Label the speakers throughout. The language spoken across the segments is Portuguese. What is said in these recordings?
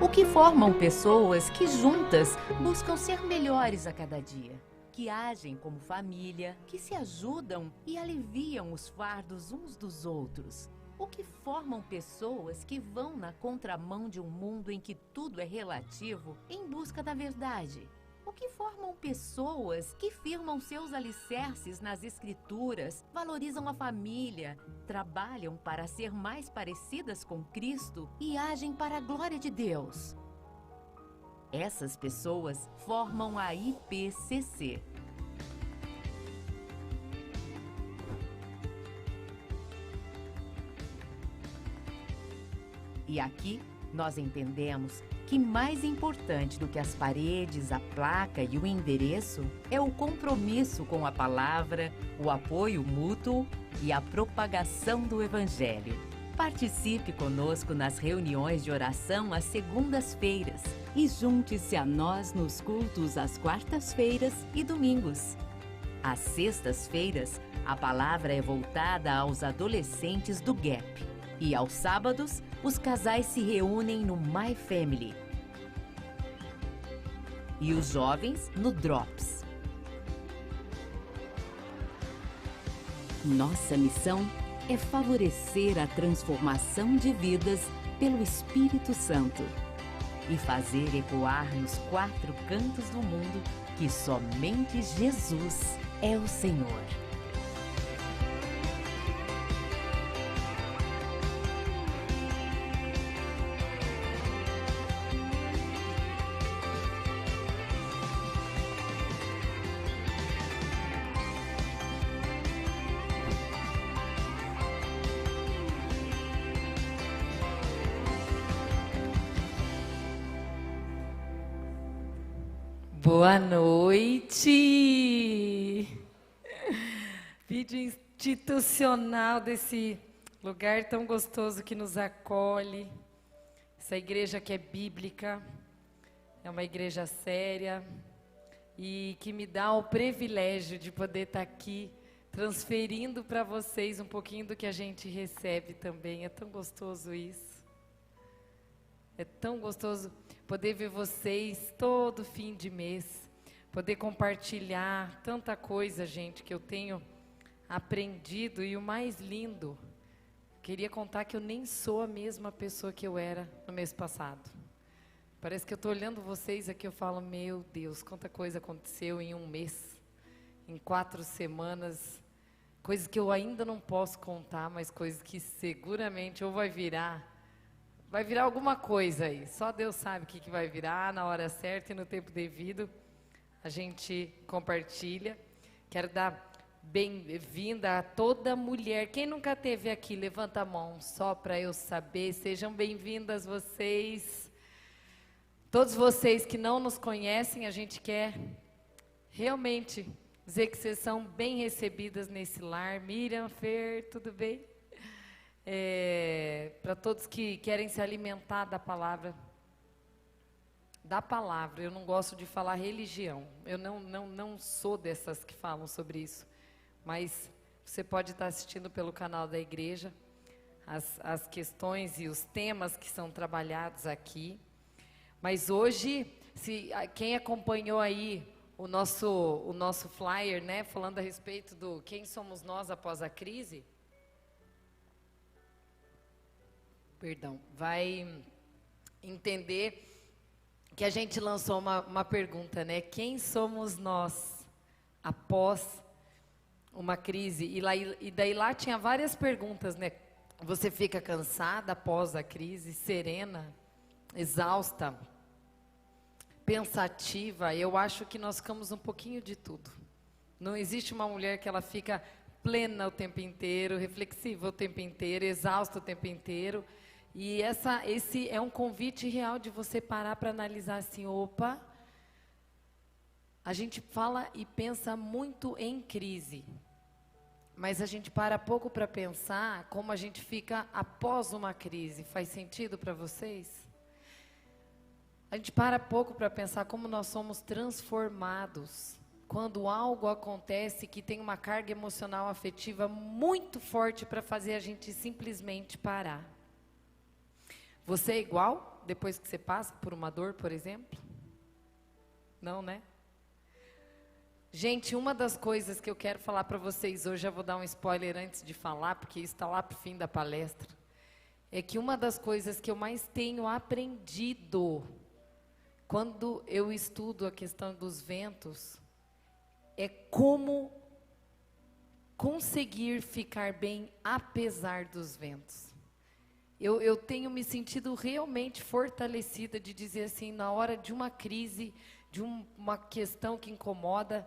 Speaker 1: o que formam pessoas que juntas buscam ser melhores a cada dia, que agem como família, que se ajudam e aliviam os fardos uns dos outros. O que formam pessoas que vão na contramão de um mundo em que tudo é relativo em busca da verdade. O que formam pessoas que firmam seus alicerces nas escrituras, valorizam a família, trabalham para ser mais parecidas com Cristo e agem para a glória de Deus. Essas pessoas formam a IPCC. E aqui nós entendemos que mais importante do que as paredes, a placa e o endereço é o compromisso com a palavra, o apoio mútuo e a propagação do Evangelho. Participe conosco nas reuniões de oração às segundas-feiras e junte-se a nós nos cultos às quartas-feiras e domingos. Às sextas-feiras, a palavra é voltada aos adolescentes do GAP. E aos sábados, os casais se reúnem no My Family. E os jovens no Drops. Nossa missão é favorecer a transformação de vidas pelo Espírito Santo e fazer ecoar nos 4 cantos do mundo que somente Jesus é o Senhor.
Speaker 2: Boa noite! Vídeo institucional desse lugar tão gostoso que nos acolhe. Essa igreja que é bíblica, é uma igreja séria e que me dá o privilégio de poder estar aqui transferindo para vocês um pouquinho do que a gente recebe também. É tão gostoso isso. É tão gostoso poder ver vocês todo fim de mês, poder compartilhar tanta coisa, gente, que eu tenho aprendido. E o mais lindo, queria contar que eu nem sou a mesma pessoa que eu era no mês passado. Parece que eu estou olhando vocês aqui, eu falo, meu Deus, quanta coisa aconteceu em um mês, em 4 semanas, coisas que eu ainda não posso contar, mas coisas que seguramente ou vai virar alguma coisa aí. Só Deus sabe o que vai virar na hora certa e no tempo devido. A gente compartilha. Quero dar bem-vinda a toda mulher. Quem nunca esteve aqui, levanta a mão, só para eu saber. Sejam bem-vindas vocês. Todos vocês que não nos conhecem, a gente quer realmente dizer que vocês são bem recebidas nesse lar. Miriam, Fer, tudo bem? Para todos que querem se alimentar da palavra, eu não gosto de falar religião, eu não sou dessas que falam sobre isso, mas você pode estar assistindo pelo canal da igreja, as questões e os temas que são trabalhados aqui. Mas hoje, quem acompanhou aí o nosso flyer, né, falando a respeito do quem somos nós após a crise, vai entender que a gente lançou uma pergunta, né? Quem somos nós após uma crise? E daí lá tinha várias perguntas, né? Você fica cansada após a crise, serena, exausta, pensativa? Eu acho que nós ficamos um pouquinho de tudo. Não existe uma mulher que ela fica plena o tempo inteiro, reflexiva o tempo inteiro, exausta o tempo inteiro. E esse é um convite real de você parar para analisar assim, opa, a gente fala e pensa muito em crise, mas a gente para pouco para pensar como a gente fica após uma crise. Faz sentido para vocês? A gente para pouco para pensar como nós somos transformados quando algo acontece que tem uma carga emocional afetiva muito forte para fazer a gente simplesmente parar. Você é igual? depois que você passa por uma dor, por exemplo? Não, né? Gente, uma das coisas que eu quero falar para vocês hoje, eu vou dar um spoiler antes de falar, porque isso está lá para o fim da palestra, é que uma das coisas que eu mais tenho aprendido quando eu estudo a questão dos ventos é como conseguir ficar bem apesar dos ventos. Eu tenho me sentido realmente fortalecida de dizer assim, na hora de uma crise, de uma questão que incomoda,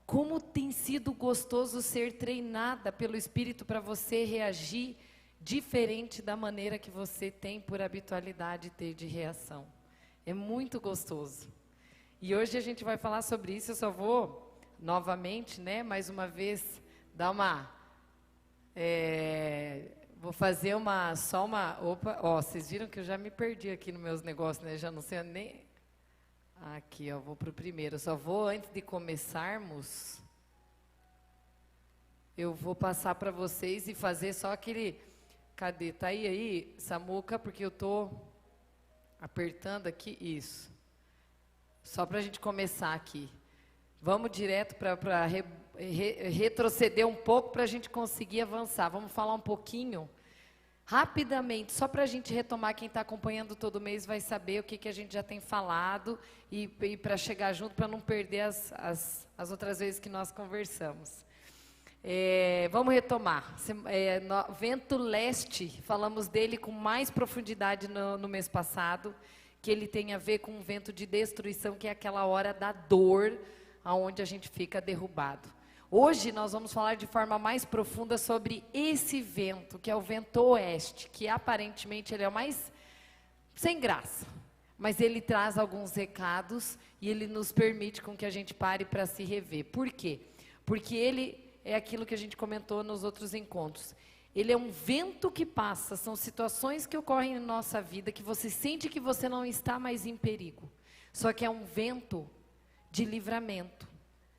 Speaker 2: como tem sido gostoso ser treinada pelo Espírito para você reagir diferente da maneira que você tem por habitualidade ter de reação. É muito gostoso. E hoje a gente vai falar sobre isso, eu só vou, novamente, né, mais uma vez, dar uma... vou fazer opa, ó, vocês viram que eu já me perdi aqui nos meus negócios, né, já não sei nem... Aqui, ó, vou para o primeiro, só vou, antes de começarmos, eu vou passar para vocês e fazer só aquele... Cadê? Tá aí, Samuca, porque eu tô apertando aqui, isso. Só para a gente começar aqui. Vamos direto para retroceder um pouco para a gente conseguir avançar. Vamos falar um pouquinho, rapidamente, só para a gente retomar, quem está acompanhando todo mês vai saber o que a gente já tem falado e para chegar junto, para não perder as outras vezes que nós conversamos. Vamos retomar. Vento leste, falamos dele com mais profundidade no mês passado, que ele tem a ver com um vento de destruição, que é aquela hora da dor, aonde a gente fica derrubado. Hoje nós vamos falar de forma mais profunda sobre esse vento, que é o vento oeste, que aparentemente ele é o mais sem graça, mas ele traz alguns recados e ele nos permite com que a gente pare para se rever. Por quê? Porque ele é aquilo que a gente comentou nos outros encontros. Ele é um vento que passa, são situações que ocorrem na nossa vida que você sente que você não está mais em perigo. Só que é um vento de livramento.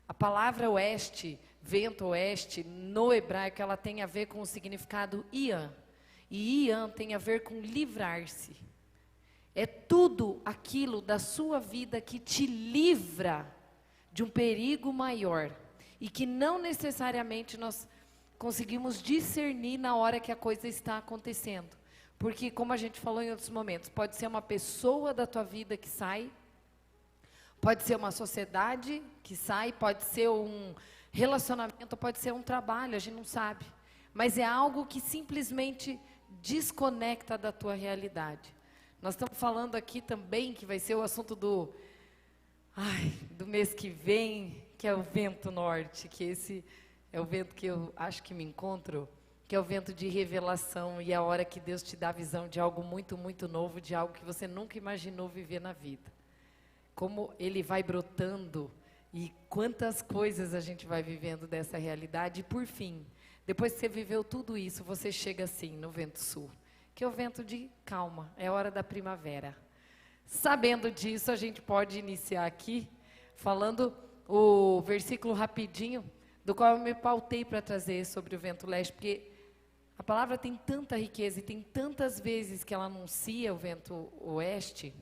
Speaker 2: A palavra oeste, vento oeste, no hebraico, ela tem a ver com o significado Ian. E Ian tem a ver com livrar-se. É tudo aquilo da sua vida que te livra de um perigo maior. E que não necessariamente nós conseguimos discernir na hora que a coisa está acontecendo. Porque, como a gente falou em outros momentos, pode ser uma pessoa da tua vida que sai, pode ser uma sociedade que sai, pode ser um relacionamento, pode ser um trabalho, a gente não sabe. Mas é algo que simplesmente desconecta da tua realidade. Nós estamos falando aqui também, que vai ser o assunto do mês que vem, que é o vento norte, que esse é o vento que eu acho que me encontro, que é o vento de revelação, e é a hora que Deus te dá a visão de algo muito, muito novo, de algo que você nunca imaginou viver na vida. Como ele vai brotando e quantas coisas a gente vai vivendo dessa realidade. E por fim, depois que você viveu tudo isso, você chega assim no vento sul, que é o vento de calma, é a hora da primavera. Sabendo disso, a gente pode iniciar aqui falando o versículo rapidinho, do qual eu me pautei para trazer sobre o vento leste, porque a palavra tem tanta riqueza e tem tantas vezes que ela anuncia o vento oeste.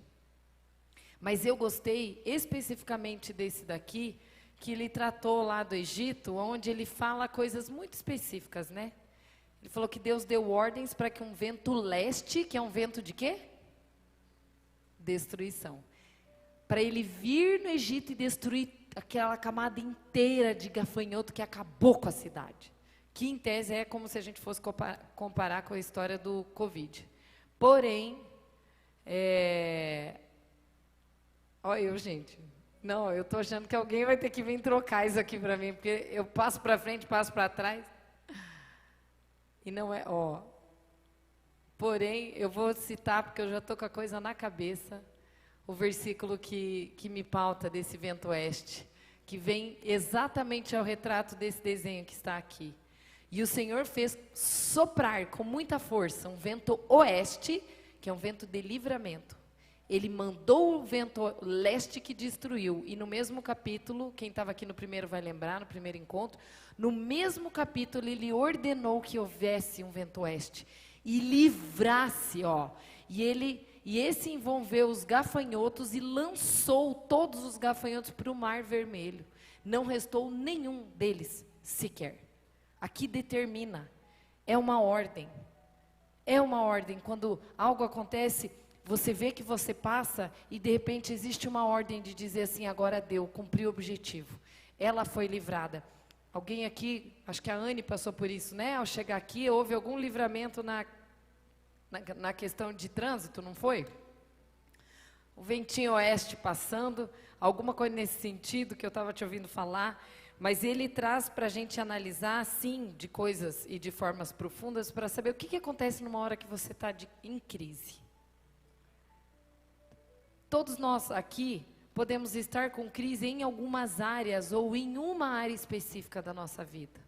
Speaker 2: Mas eu gostei especificamente desse daqui, que ele tratou lá do Egito, onde ele fala coisas muito específicas, né? Ele falou que Deus deu ordens para que um vento leste, que é um vento de quê? Destruição. Para ele vir no Egito e destruir aquela camada inteira de gafanhoto que acabou com a cidade. Que em tese é como se a gente fosse comparar com a história do Covid. Porém, olha eu, gente. Não, eu estou achando que alguém vai ter que vir trocar isso aqui para mim, porque eu passo para frente, passo para trás. E não é, Porém, eu vou citar, porque eu já estou com a coisa na cabeça, o versículo que me pauta desse vento oeste, que vem exatamente ao retrato desse desenho que está aqui. E o Senhor fez soprar com muita força um vento oeste, que é um vento de livramento. Ele mandou o vento leste que destruiu. E no mesmo capítulo, quem estava aqui no primeiro vai lembrar, no primeiro encontro, no mesmo capítulo ele ordenou que houvesse um vento oeste. E livrasse, E ele e esse envolveu os gafanhotos e lançou todos os gafanhotos para o Mar Vermelho. Não restou nenhum deles sequer. Aqui determina, é uma ordem. É uma ordem. Quando algo acontece, você vê que você passa e de repente existe uma ordem de dizer assim, agora deu, cumpriu o objetivo. Ela foi livrada. Alguém aqui, acho que a Anne passou por isso, né? Ao chegar aqui, houve algum livramento na questão de trânsito, não foi? O ventinho oeste passando, alguma coisa nesse sentido que eu estava te ouvindo falar, mas ele traz para a gente analisar, sim, de coisas e de formas profundas, para saber o que acontece numa hora que você está em crise. Todos nós aqui podemos estar com crise em algumas áreas ou em uma área específica da nossa vida.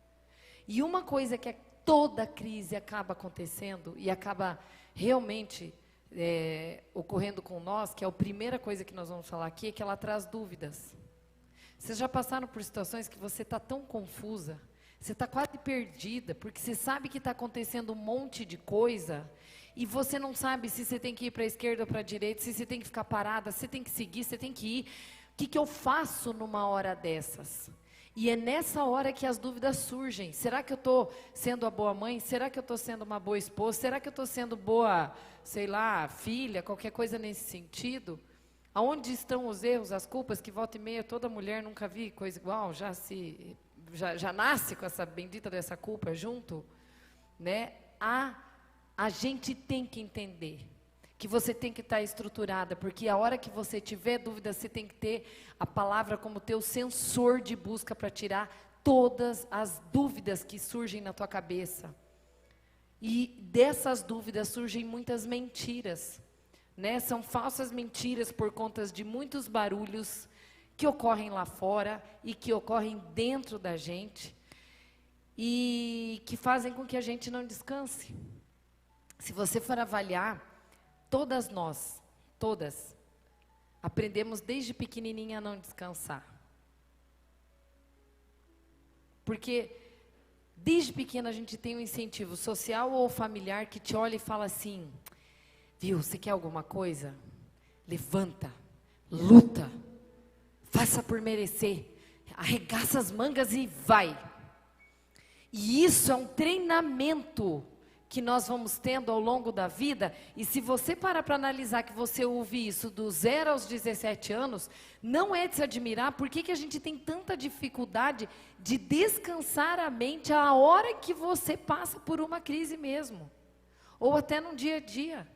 Speaker 2: E uma coisa que toda crise acaba acontecendo e acaba realmente ocorrendo com nós, que é a primeira coisa que nós vamos falar aqui, é que ela traz dúvidas. Vocês já passaram por situações que você está tão confusa, você está quase perdida, porque você sabe que está acontecendo um monte de coisa, e você não sabe se você tem que ir para a esquerda ou para a direita, se você tem que ficar parada, se você tem que seguir, se você tem que ir. O que eu faço numa hora dessas? E é nessa hora que as dúvidas surgem. Será que eu estou sendo a boa mãe? Será que eu estou sendo uma boa esposa? Será que eu estou sendo boa, sei lá, filha? Qualquer coisa nesse sentido. Aonde estão os erros, as culpas, que volta e meia toda mulher, nunca vi coisa igual, já nasce com essa bendita dessa culpa junto, né? A gente tem que entender que você tem que estar estruturada, porque a hora que você tiver dúvida, você tem que ter a palavra como teu sensor de busca para tirar todas as dúvidas que surgem na tua cabeça. E dessas dúvidas surgem muitas mentiras, né? São falsas mentiras por conta de muitos barulhos que ocorrem lá fora e que ocorrem dentro da gente e que fazem com que a gente não descanse. Se você for avaliar, todas nós, aprendemos desde pequenininha a não descansar. Porque desde pequena a gente tem um incentivo social ou familiar que te olha e fala assim, viu, você quer alguma coisa? Levanta, luta, faça por merecer, arregaça as mangas e vai. E isso é um treinamento que nós vamos tendo ao longo da vida, e se você parar para analisar que você ouve isso do 0 aos 17 anos, não é de se admirar por que a gente tem tanta dificuldade de descansar a mente a hora que você passa por uma crise mesmo, ou até no dia a dia.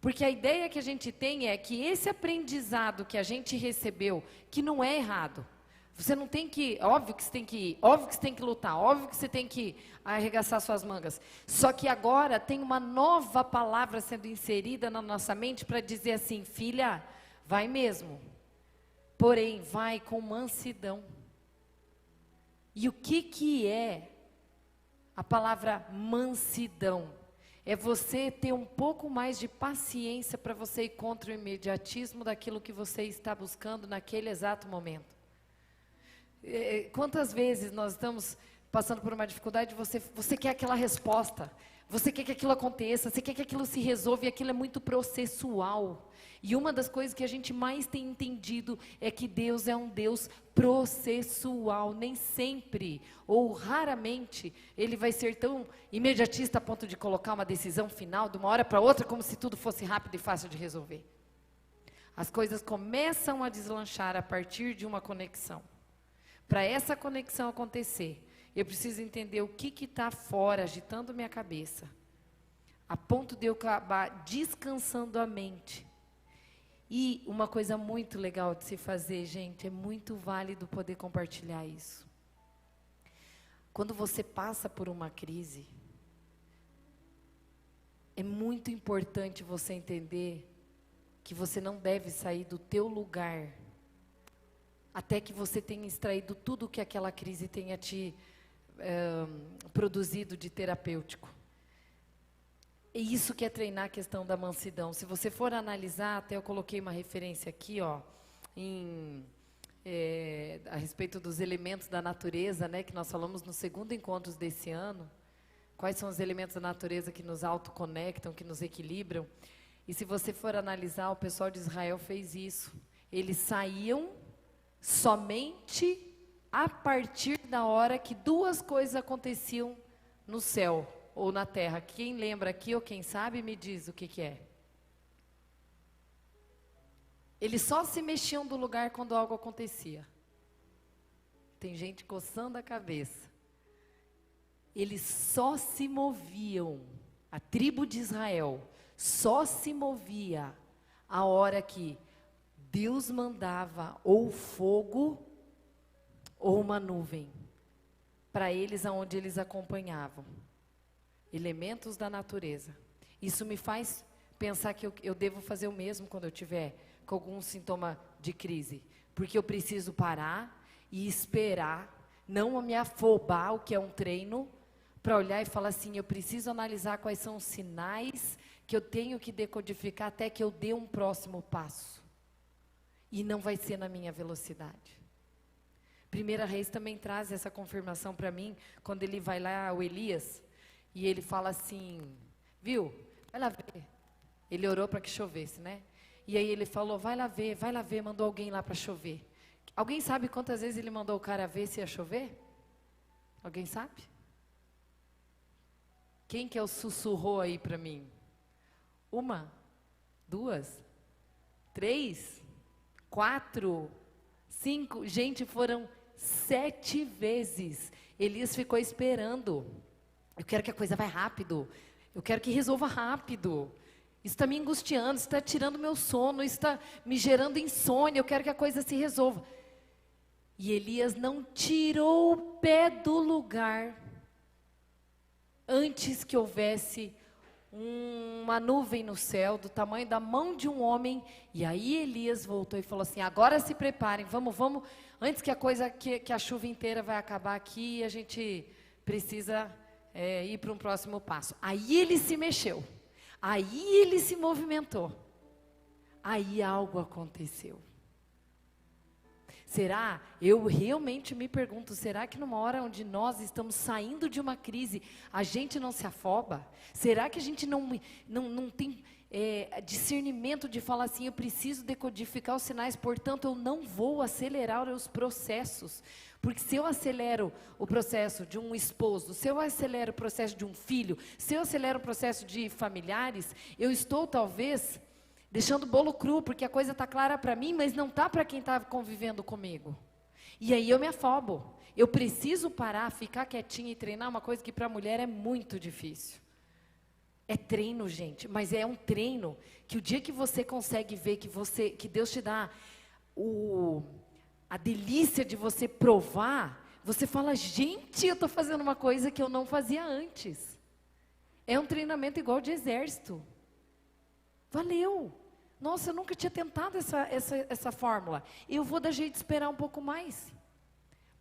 Speaker 2: Porque a ideia que a gente tem é que esse aprendizado que a gente recebeu, que não é errado, você não tem que, óbvio que você tem que ir, óbvio que você tem que lutar, óbvio que você tem que arregaçar suas mangas. Só que agora tem uma nova palavra sendo inserida na nossa mente para dizer assim, filha, vai mesmo. Porém, vai com mansidão. E o que é a palavra mansidão? É você ter um pouco mais de paciência para você ir contra o imediatismo daquilo que você está buscando naquele exato momento. Quantas vezes nós estamos passando por uma dificuldade, você quer aquela resposta, você quer que aquilo aconteça, você quer que aquilo se resolva, e aquilo é muito processual. E uma das coisas que a gente mais tem entendido é que Deus é um Deus processual. Nem sempre, ou raramente, Ele vai ser tão imediatista a ponto de colocar uma decisão final de uma hora para outra, como se tudo fosse rápido e fácil de resolver. As coisas começam a deslanchar a partir de uma conexão. Para essa conexão acontecer, eu preciso entender o que está fora, agitando minha cabeça, a ponto de eu acabar descansando a mente. E uma coisa muito legal de se fazer, gente, é muito válido poder compartilhar isso. Quando você passa por uma crise, é muito importante você entender que você não deve sair do teu lugar até que você tenha extraído tudo que aquela crise tenha te produzido de terapêutico. É isso que é treinar a questão da mansidão. Se você for analisar, até eu coloquei uma referência aqui, ó, a respeito dos elementos da natureza, né, que nós falamos no segundo encontro desse ano. Quais são os elementos da natureza que nos autoconectam, que nos equilibram? E se você for analisar, o pessoal de Israel fez isso. Eles saíam somente a partir da hora que duas coisas aconteciam no céu ou na terra. Quem lembra aqui ou quem sabe me diz o que é. Eles só se mexiam do lugar quando algo acontecia. Tem gente coçando a cabeça. Eles só se moviam, a tribo de Israel só se movia a hora que Deus mandava ou fogo ou uma nuvem para eles aonde eles acompanhavam. Elementos da natureza. Isso me faz pensar que eu devo fazer o mesmo quando eu tiver com algum sintoma de crise. Porque eu preciso parar e esperar, não me afobar, o que é um treino, para olhar e falar assim, eu preciso analisar quais são os sinais que eu tenho que decodificar até que eu dê um próximo passo. E não vai ser na minha velocidade. Primeira Reis também traz essa confirmação para mim, quando ele vai lá, o Elias, e ele fala assim, viu, vai lá ver. Ele orou para que chovesse, né? E aí ele falou, vai lá ver, mandou alguém lá para chover. Alguém sabe quantas vezes ele mandou o cara ver se ia chover? Alguém sabe? Quem que é o sussurrou aí para mim? 1, 2, 3, 4, 5. Gente, foram 7 vezes. Elias ficou esperando. Eu quero que a coisa vá rápido. Eu quero que resolva rápido. Isso está me angustiando, isso está tirando meu sono, isso está me gerando insônia. Eu quero que a coisa se resolva. E Elias não tirou o pé do lugar antes que houvesse uma nuvem no céu do tamanho da mão de um homem. E aí Elias voltou e falou assim, agora se preparem, vamos, antes que a coisa, que a chuva inteira vai acabar aqui, a gente precisa ir para um próximo passo. Aí ele se mexeu, aí ele se movimentou, aí algo aconteceu. Será? Eu realmente me pergunto, será que numa hora onde nós estamos saindo de uma crise, a gente não se afoba? Será que a gente não tem discernimento de falar assim, eu preciso decodificar os sinais, portanto eu não vou acelerar os processos? Porque se eu acelero o processo de um esposo, se eu acelero o processo de um filho, se eu acelero o processo de familiares, eu estou talvez deixando o bolo cru, porque a coisa está clara para mim, mas não está para quem está convivendo comigo. E aí eu me afobo. Eu preciso parar, ficar quietinha e treinar uma coisa que para a mulher é muito difícil. É treino, gente, mas é um treino que o dia que você consegue ver que Deus te dá a delícia de você provar, você fala, gente, eu estou fazendo uma coisa que eu não fazia antes. É um treinamento igual de exército. Valeu. Nossa, eu nunca tinha tentado essa fórmula. Eu vou dar jeito de esperar um pouco mais.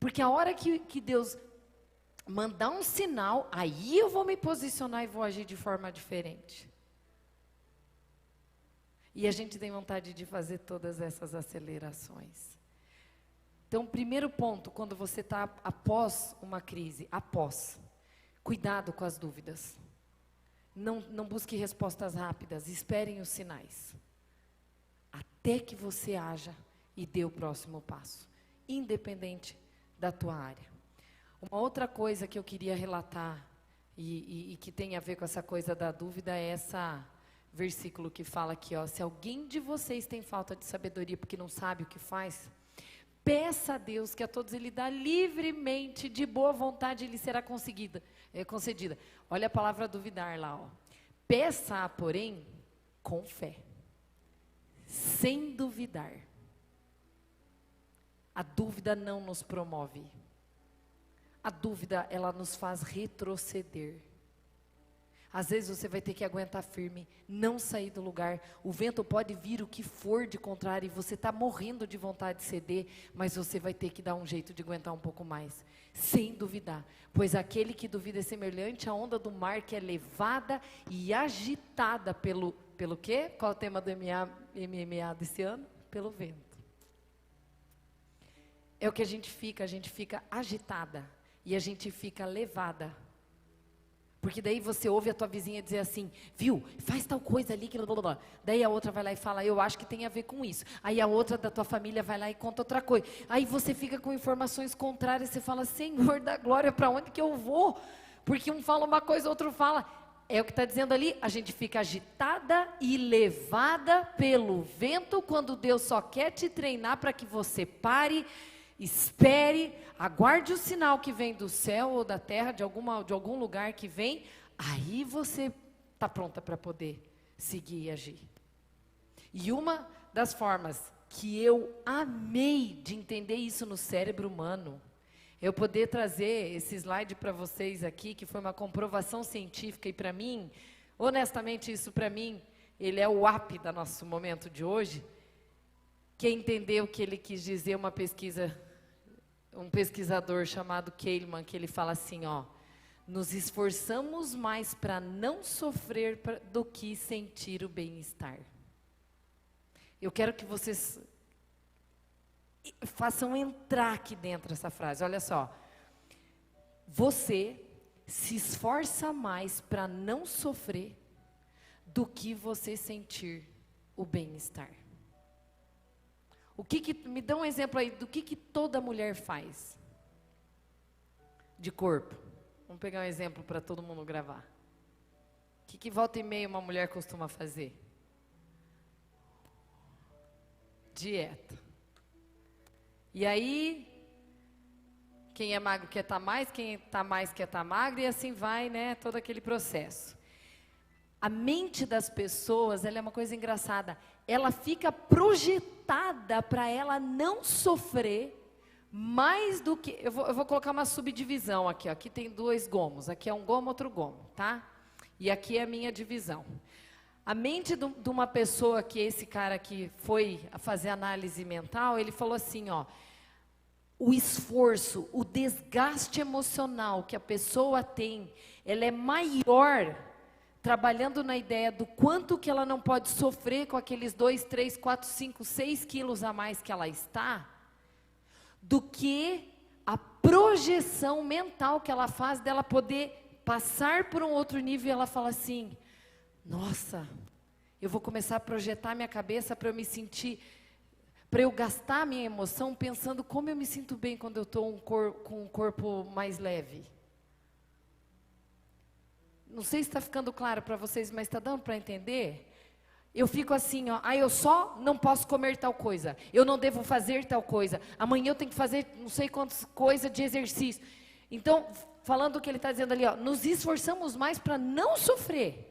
Speaker 2: Porque a hora que Deus mandar um sinal, aí eu vou me posicionar e vou agir de forma diferente. E a gente tem vontade de fazer todas essas acelerações. Então, primeiro ponto, quando você está após uma crise, cuidado com as dúvidas. Não busque respostas rápidas, esperem os sinais. Até que você haja e dê o próximo passo, independente da tua área. Uma outra coisa que eu queria relatar, e que tem a ver com essa coisa da dúvida, é esse versículo que fala aqui, ó, se alguém de vocês tem falta de sabedoria porque não sabe o que faz, peça a Deus que a todos Ele dá livremente, de boa vontade, Ele será concedida. Olha a palavra duvidar lá, ó. Peça, porém, com fé, sem duvidar. A dúvida não nos promove. A dúvida, ela nos faz retroceder. Às vezes você vai ter que aguentar firme, não sair do lugar. O vento pode vir o que for de contrário e você está morrendo de vontade de ceder, mas você vai ter que dar um jeito de aguentar um pouco mais, sem duvidar. Pois aquele que duvida é semelhante à onda do mar que é levada e agitada pelo quê? Qual é o tema do MMA desse ano? Pelo vento. É o que a gente fica agitada e a gente fica levada Porque daí você ouve a tua vizinha dizer assim, viu, faz tal coisa ali, que blá, blá, blá. Daí a outra vai lá e fala, eu acho que tem a ver com isso. Aí a outra da tua família vai lá e conta outra coisa. Aí você fica com informações contrárias, você fala, Senhor da glória, para onde que eu vou? Porque um fala uma coisa, outro fala. É o que está dizendo ali, a gente fica agitada e levada pelo vento, quando Deus só quer te treinar para que você pare, espere, aguarde o sinal que vem do céu ou da terra, de algum lugar que vem, aí você está pronta para poder seguir e agir. E uma das formas que eu amei de entender isso no cérebro humano, eu poder trazer esse slide para vocês aqui, que foi uma comprovação científica, e para mim, honestamente isso para mim, ele é o ápice do nosso momento de hoje, que é entender o que ele quis dizer, um pesquisador chamado Kahneman, que ele fala assim, ó, nos esforçamos mais para não sofrer do que sentir o bem-estar. Eu quero que vocês façam entrar aqui dentro essa frase, olha só. Você se esforça mais para não sofrer do que você sentir o bem-estar. Me dá um exemplo aí do que toda mulher faz de corpo. Vamos pegar um exemplo para todo mundo gravar. O que volta e meia uma mulher costuma fazer? Dieta. E aí, quem é magro quer estar mais, quem está mais quer estar magro, e assim vai, né, todo aquele processo. A mente das pessoas, ela é uma coisa engraçada, ela fica projetada para ela não sofrer mais do que... Eu vou colocar uma subdivisão aqui, ó. Aqui tem 2 gomos, aqui é um gomo, outro gomo, tá? E aqui é a minha divisão. A mente de uma pessoa, que esse cara que foi fazer análise mental, ele falou assim, ó, o esforço, o desgaste emocional que a pessoa tem, ela é maior, trabalhando na ideia do quanto que ela não pode sofrer com aqueles 2, 3, 4, 5, 6 quilos a mais que ela está, do que a projeção mental que ela faz dela poder passar por um outro nível, e ela fala assim, nossa, eu vou começar a projetar minha cabeça para eu me sentir, para eu gastar minha emoção pensando como eu me sinto bem quando eu estou com um corpo mais leve. Não sei se está ficando claro para vocês, mas está dando para entender? Eu fico assim, ó, eu só não posso comer tal coisa, eu não devo fazer tal coisa, amanhã eu tenho que fazer não sei quantas coisas de exercício. Então, falando o que ele está dizendo ali, ó, nos esforçamos mais para não sofrer.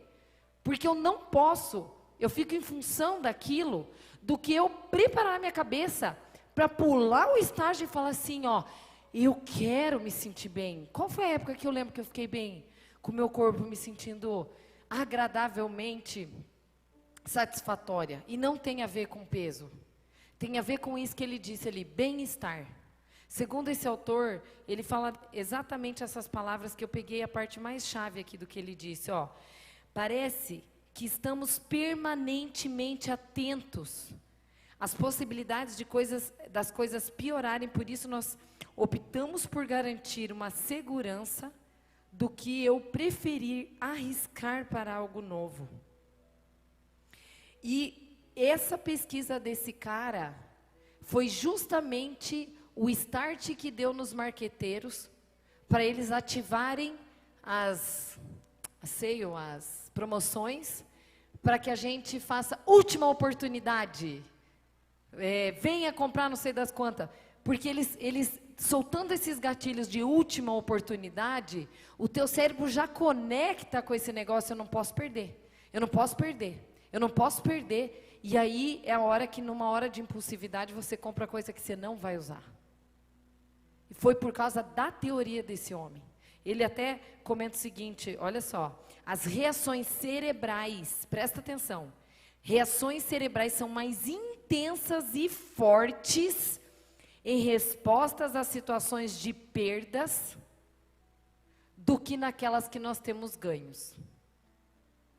Speaker 2: Porque eu não posso, eu fico em função daquilo, do que eu preparar a minha cabeça para pular o estágio e falar assim, ó, eu quero me sentir bem. Qual foi a época que eu lembro que eu fiquei bem? Com o meu corpo me sentindo agradavelmente satisfatória. E não tem a ver com peso. Tem a ver com isso que ele disse ali, bem-estar. Segundo esse autor, ele fala exatamente essas palavras que eu peguei a parte mais chave aqui do que ele disse, ó. Parece que estamos permanentemente atentos às possibilidades das coisas piorarem, por isso nós optamos por garantir uma segurança do que eu preferir arriscar para algo novo. E essa pesquisa desse cara foi justamente o start que deu nos marqueteiros para eles ativarem as promoções, para que a gente faça última oportunidade, venha comprar não sei das quantas, porque eles soltando esses gatilhos de última oportunidade, o teu cérebro já conecta com esse negócio, eu não posso perder, eu não posso perder, eu não posso perder, e aí é a hora que numa hora de impulsividade você compra coisa que você não vai usar. E foi por causa da teoria desse homem. Ele até comenta o seguinte, olha só, as reações cerebrais, presta atenção, reações cerebrais são mais intensas e fortes em respostas a situações de perdas do que naquelas que nós temos ganhos.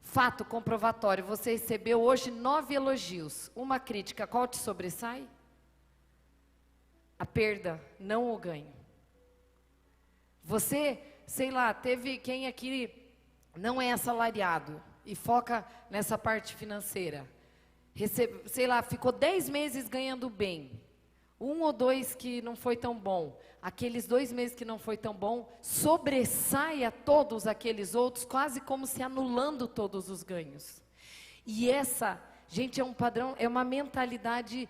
Speaker 2: Fato comprovatório, você recebeu hoje 9 elogios, uma crítica, qual te sobressai? A perda, não o ganho. Você, sei lá, teve quem aqui não é assalariado e foca nessa parte financeira, sei lá, ficou 10 meses ganhando bem, 1 ou 2 que não foi tão bom, aqueles 2 meses que não foi tão bom, sobressai a todos aqueles outros, quase como se anulando todos os ganhos. E essa, gente, é um padrão, é uma mentalidade,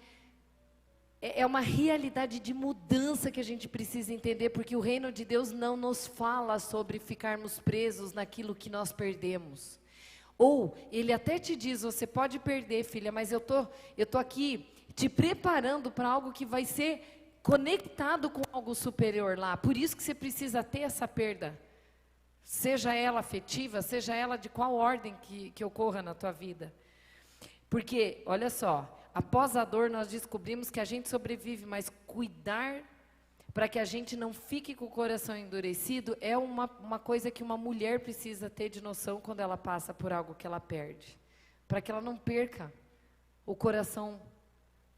Speaker 2: é uma realidade de mudança que a gente precisa entender, porque o reino de Deus não nos fala sobre ficarmos presos naquilo que nós perdemos. Ou, ele até te diz, você pode perder, filha, mas eu tô aqui te preparando para algo que vai ser conectado com algo superior lá. Por isso que você precisa ter essa perda. Seja ela afetiva, seja ela de qual ordem que ocorra na tua vida. Porque, olha só, após a dor nós descobrimos que a gente sobrevive, mas cuidar para que a gente não fique com o coração endurecido é uma coisa que uma mulher precisa ter de noção quando ela passa por algo que ela perde. Para que ela não perca o coração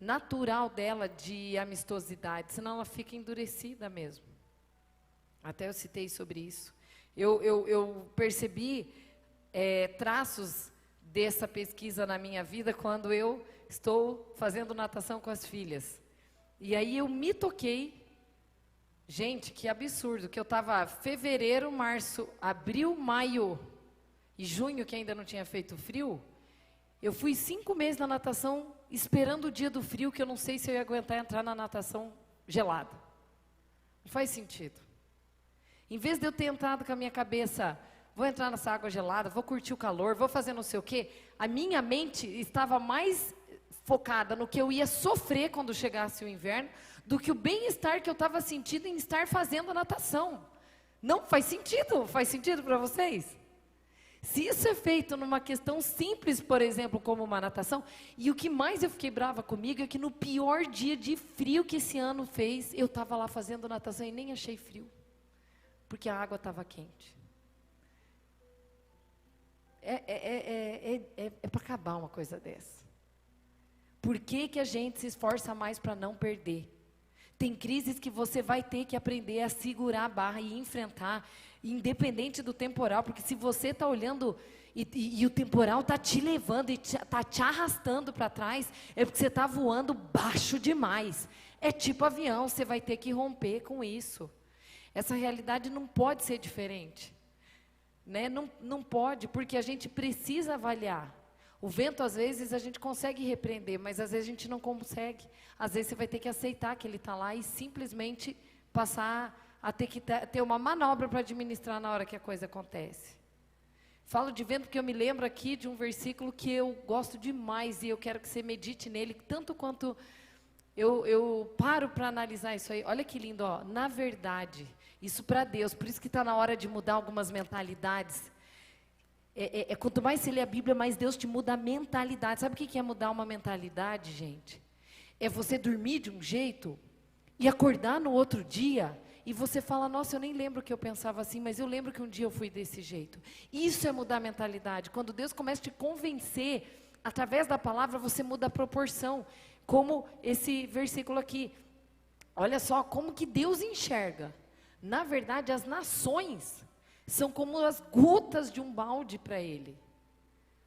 Speaker 2: natural dela de amistosidade, senão ela fica endurecida mesmo. Até eu citei sobre isso. Eu percebi traços dessa pesquisa na minha vida quando eu estou fazendo natação com as filhas. E aí eu me toquei, gente, que absurdo, que eu estava fevereiro, março, abril, maio e junho, que ainda não tinha feito frio. Eu fui 5 meses na natação esperando o dia do frio, que eu não sei se eu ia aguentar entrar na natação gelada. Não faz sentido. Em vez de eu ter entrado com a minha cabeça, vou entrar nessa água gelada, vou curtir o calor, vou fazer não sei o quê, a minha mente estava mais focada no que eu ia sofrer quando chegasse o inverno, do que o bem-estar que eu estava sentindo em estar fazendo a natação. Não faz sentido? Faz sentido para vocês? Se isso é feito numa questão simples, por exemplo, como uma natação, e o que mais eu fiquei brava comigo é que no pior dia de frio que esse ano fez, eu estava lá fazendo natação e nem achei frio, porque a água estava quente. É para acabar uma coisa dessa. Por que a gente se esforça mais para não perder? Tem crises que você vai ter que aprender a segurar a barra e enfrentar, independente do temporal, porque se você está olhando e o temporal está te levando e está te arrastando para trás, é porque você está voando baixo demais. É tipo avião, você vai ter que romper com isso. Essa realidade não pode ser diferente. Né? Não pode, porque a gente precisa avaliar. O vento, às vezes, a gente consegue repreender, mas às vezes a gente não consegue. Às vezes você vai ter que aceitar que ele está lá e simplesmente passar a ter que ter uma manobra para administrar na hora que a coisa acontece. Falo de vento porque eu me lembro aqui de um versículo que eu gosto demais e eu quero que você medite nele, tanto quanto eu paro para analisar isso aí. Olha que lindo, ó. Na verdade, isso para Deus, por isso que está na hora de mudar algumas mentalidades. Quanto mais você lê a Bíblia, mais Deus te muda a mentalidade. Sabe o que é mudar uma mentalidade, gente? É você dormir de um jeito e acordar no outro dia e você fala, nossa, eu nem lembro que eu pensava assim, mas eu lembro que um dia eu fui desse jeito. Isso é mudar a mentalidade. Quando Deus começa a te convencer, através da palavra, você muda a proporção. Como esse versículo aqui. Olha só como que Deus enxerga. Na verdade, as nações são como as gotas de um balde para Ele.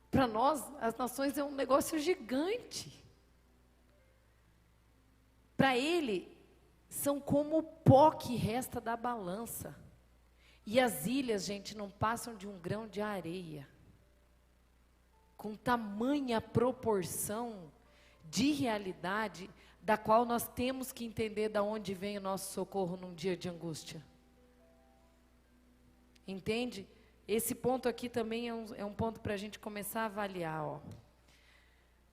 Speaker 2: Para nós, as nações é um negócio gigante. Para Ele, são como o pó que resta da balança. E as ilhas, gente, não passam de um grão de areia. Com tamanha proporção de realidade, da qual nós temos que entender de onde vem o nosso socorro num dia de angústia. Entende? Esse ponto aqui também é um ponto para a gente começar a avaliar. Ó.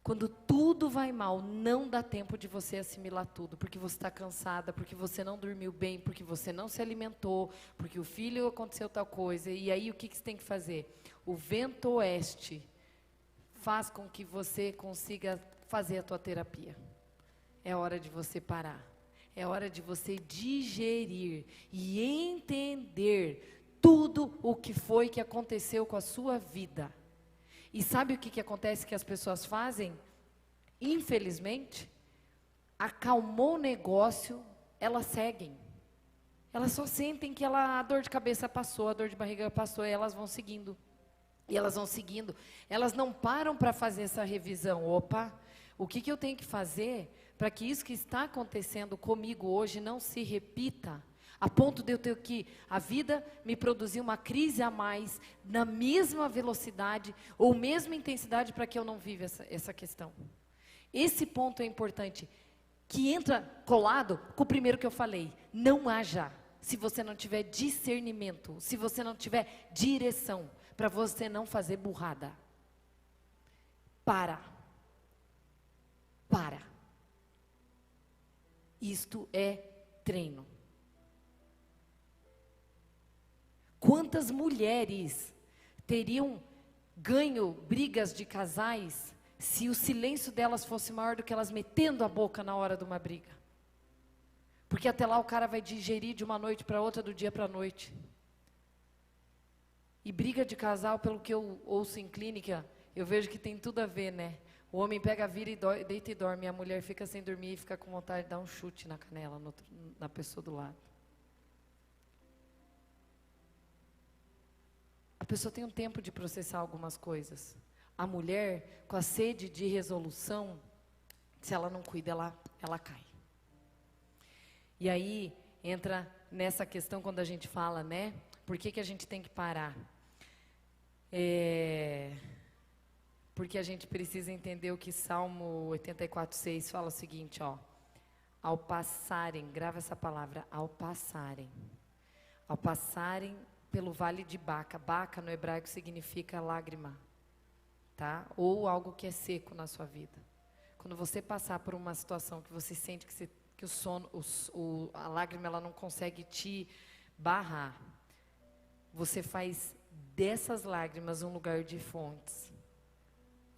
Speaker 2: Quando tudo vai mal, não dá tempo de você assimilar tudo, porque você está cansada, porque você não dormiu bem, porque você não se alimentou, porque o filho aconteceu tal coisa. E aí o que você tem que fazer? O vento oeste faz com que você consiga fazer a tua terapia. É hora de você parar. É hora de você digerir e entender tudo o que foi que aconteceu com a sua vida. E sabe o que acontece que as pessoas fazem? Infelizmente, acalmou o negócio, elas seguem. Elas só sentem que a dor de cabeça passou, a dor de barriga passou, e elas vão seguindo. E elas vão seguindo. Elas não param para fazer essa revisão. Opa, o que eu tenho que fazer para que isso que está acontecendo comigo hoje não se repita? A ponto de eu ter que, a vida me produzir uma crise a mais, na mesma velocidade ou mesma intensidade para que eu não viva essa questão. Esse ponto é importante, que entra colado com o primeiro que eu falei. Não haja, se você não tiver discernimento, se você não tiver direção, para você não fazer burrada. Para. Isto é treino. Quantas mulheres teriam ganho brigas de casais se o silêncio delas fosse maior do que elas metendo a boca na hora de uma briga? Porque até lá o cara vai digerir de uma noite para outra, do dia para a noite. E briga de casal, pelo que eu ouço em clínica, eu vejo que tem tudo a ver, né? O homem pega, vira e deita e dorme, e a mulher fica sem dormir e fica com vontade de dar um chute na canela, na pessoa do lado. A pessoa tem um tempo de processar algumas coisas. A mulher, com a sede de resolução, se ela não cuida, ela cai. E aí, entra nessa questão quando a gente fala, né? Por que a gente tem que parar? Porque a gente precisa entender o que Salmo 84:6 fala o seguinte, ó. Ao passarem, grava essa palavra, ao passarem pelo vale de Baca. Baca no hebraico significa lágrima, tá? Ou algo que é seco na sua vida. Quando você passar por uma situação que você sente que a lágrima ela não consegue te barrar, você faz dessas lágrimas um lugar de fontes.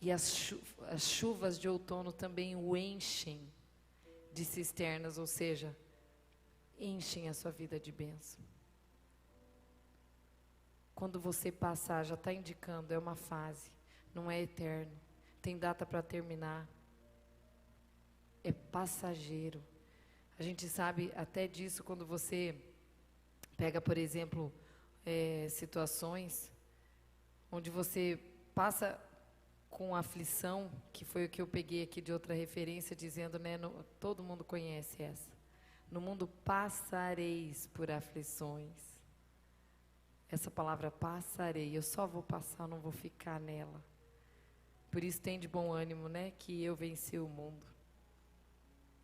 Speaker 2: E as chuvas de outono também o enchem de cisternas, ou seja, enchem a sua vida de bênção. Quando você passar, já está indicando, é uma fase, não é eterno, tem data para terminar, é passageiro. A gente sabe até disso quando você pega, por exemplo, situações onde você passa com aflição, que foi o que eu peguei aqui de outra referência, dizendo, né, todo mundo conhece essa. No mundo passareis por aflições. Essa palavra passarei, eu só vou passar, não vou ficar nela. Por isso tem de bom ânimo, né, que eu venci o mundo.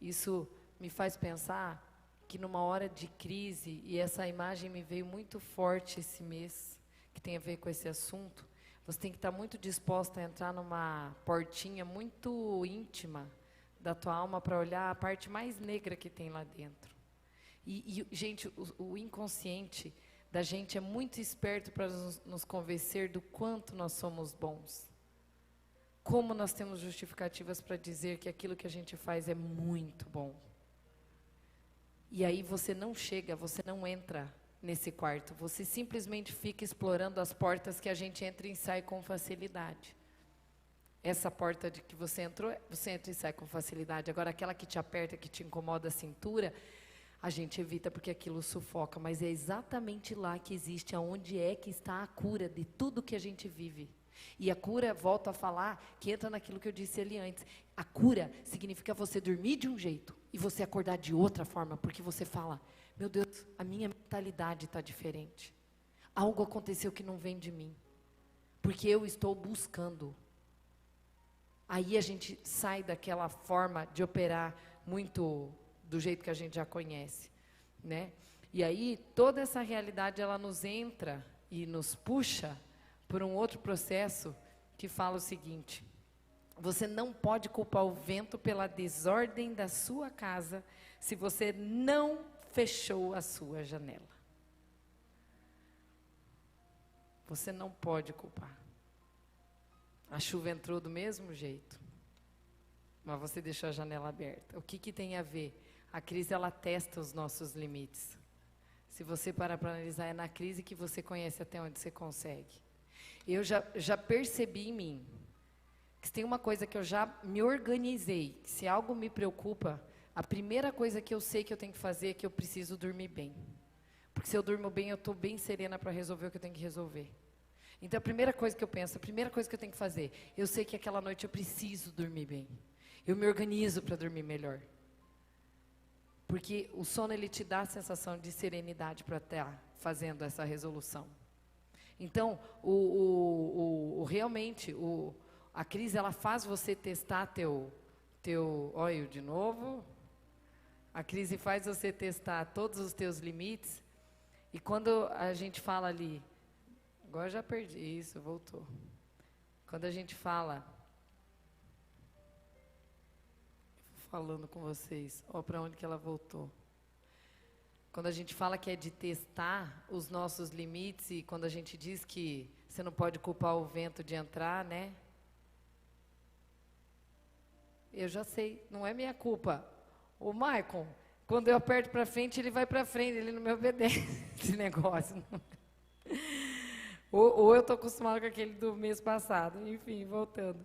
Speaker 2: Isso me faz pensar que numa hora de crise, e essa imagem me veio muito forte esse mês, que tem a ver com esse assunto, você tem que estar muito disposta a entrar numa portinha muito íntima da tua alma para olhar a parte mais negra que tem lá dentro. Gente, o inconsciente da gente é muito esperto para nos convencer do quanto nós somos bons. Como nós temos justificativas para dizer que aquilo que a gente faz é muito bom. E aí você não chega, você não entra nesse quarto. Você simplesmente fica explorando as portas que a gente entra e sai com facilidade. Essa porta de que você entrou, você entra e sai com facilidade. Agora, aquela que te aperta, que te incomoda a cintura, a gente evita porque aquilo sufoca. Mas é exatamente lá que existe, aonde é que está a cura de tudo que a gente vive. E a cura, volto a falar, que entra naquilo que eu disse ali antes. A cura significa você dormir de um jeito e você acordar de outra forma, porque você fala, meu Deus, a minha mentalidade está diferente. Algo aconteceu que não vem de mim, porque eu estou buscando. Aí a gente sai daquela forma de operar muito do jeito que a gente já conhece, né? E aí toda essa realidade ela nos entra e nos puxa por um outro processo que fala o seguinte: você não pode culpar o vento pela desordem da sua casa se você não fechou a sua janela. Você não pode culpar. A chuva entrou do mesmo jeito, mas você deixou a janela aberta. O que tem a ver? A crise, ela testa os nossos limites. Se você parar para analisar, é na crise que você conhece até onde você consegue. Eu já percebi em mim que se tem uma coisa que eu já me organizei, que se algo me preocupa, a primeira coisa que eu sei que eu tenho que fazer é que eu preciso dormir bem. Porque se eu durmo bem, eu estou bem serena para resolver o que eu tenho que resolver. Então, a primeira coisa que eu penso, a primeira coisa que eu tenho que fazer, eu sei que aquela noite eu preciso dormir bem. Eu me organizo para dormir melhor. Porque o sono, ele te dá a sensação de serenidade para estar fazendo essa resolução. Então, realmente, a crise, ela faz você testar olha, de novo. A crise faz você testar todos os teus limites. E quando a gente fala ali, agora já perdi, isso, voltou. Quando a gente fala, falando com vocês, ó, para onde que ela voltou. Quando a gente fala que é de testar os nossos limites e quando a gente diz que você não pode culpar o vento de entrar, né? Eu já sei, não é minha culpa. O Maicon, quando eu aperto para frente, ele vai para frente, ele não me obedece esse negócio. Ou eu estou acostumado com aquele do mês passado. Enfim, voltando.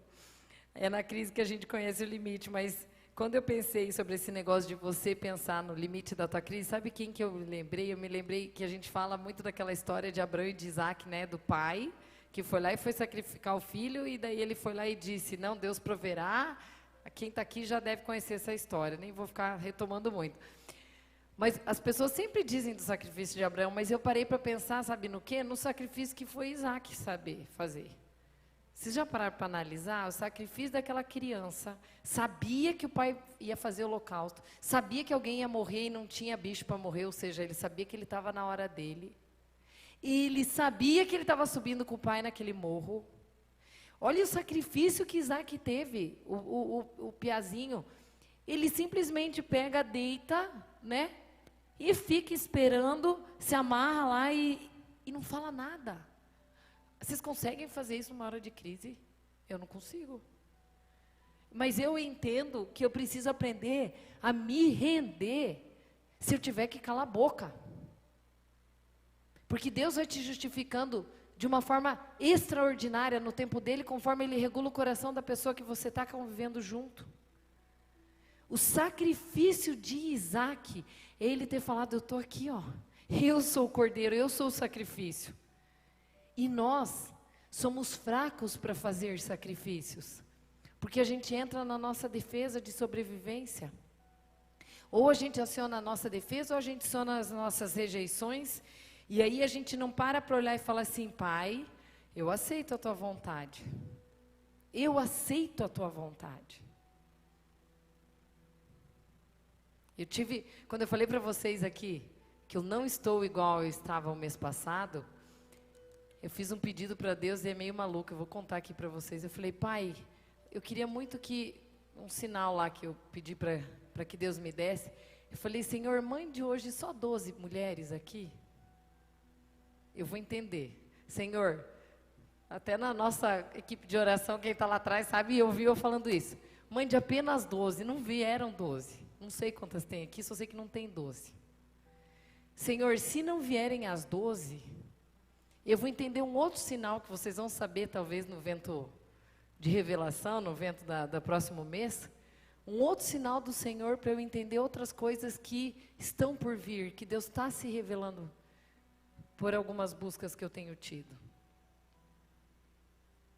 Speaker 2: É na crise que a gente conhece o limite, mas quando eu pensei sobre esse negócio de você pensar no limite da tua crise, sabe quem que eu me lembrei? Eu me lembrei que a gente fala muito daquela história de Abraão e de Isaac, né, do pai, que foi lá e foi sacrificar o filho, e daí ele foi lá e disse, não, Deus proverá. Quem está aqui já deve conhecer essa história, nem vou ficar retomando muito. Mas as pessoas sempre dizem do sacrifício de Abraão, mas eu parei para pensar, sabe no quê? No sacrifício que foi Isaac saber fazer. Vocês já pararam para analisar o sacrifício daquela criança? Sabia que o pai ia fazer o holocausto, sabia que alguém ia morrer e não tinha bicho para morrer, ou seja, ele sabia que ele estava na hora dele. E ele sabia que ele estava subindo com o pai naquele morro. Olha o sacrifício que Isaac teve, o piazinho. Ele simplesmente pega, deita, né? E fica esperando, se amarra lá e não fala nada. Vocês conseguem fazer isso numa hora de crise? Eu não consigo. Mas eu entendo que eu preciso aprender a me render se eu tiver que calar a boca. Porque Deus vai te justificando de uma forma extraordinária no tempo dele, conforme ele regula o coração da pessoa que você está convivendo junto. O sacrifício de Isaac, ele ter falado, eu estou aqui, ó, eu sou o cordeiro, eu sou o sacrifício. E nós somos fracos para fazer sacrifícios, porque a gente entra na nossa defesa de sobrevivência. Ou a gente aciona a nossa defesa, ou a gente aciona as nossas rejeições, e aí a gente não para olhar e falar assim, pai, eu aceito a tua vontade. Eu aceito a tua vontade. Quando eu falei para vocês aqui, que eu não estou igual eu estava o mês passado, eu fiz um pedido para Deus e é meio maluco, eu vou contar aqui para vocês. Eu falei, pai, eu queria muito um sinal lá que eu pedi para que Deus me desse. Eu falei, Senhor, mãe de hoje só 12 mulheres aqui? Eu vou entender. Senhor, até na nossa equipe de oração, quem está lá atrás sabe, eu vi eu falando isso. Mãe de apenas 12, não vieram 12. Não sei quantas tem aqui, só sei que não tem 12. Senhor, se não vierem as 12, eu vou entender um outro sinal que vocês vão saber, talvez no vento de revelação, no vento da próximo mês. Um outro sinal do Senhor para eu entender outras coisas que estão por vir, que Deus está se revelando por algumas buscas que eu tenho tido.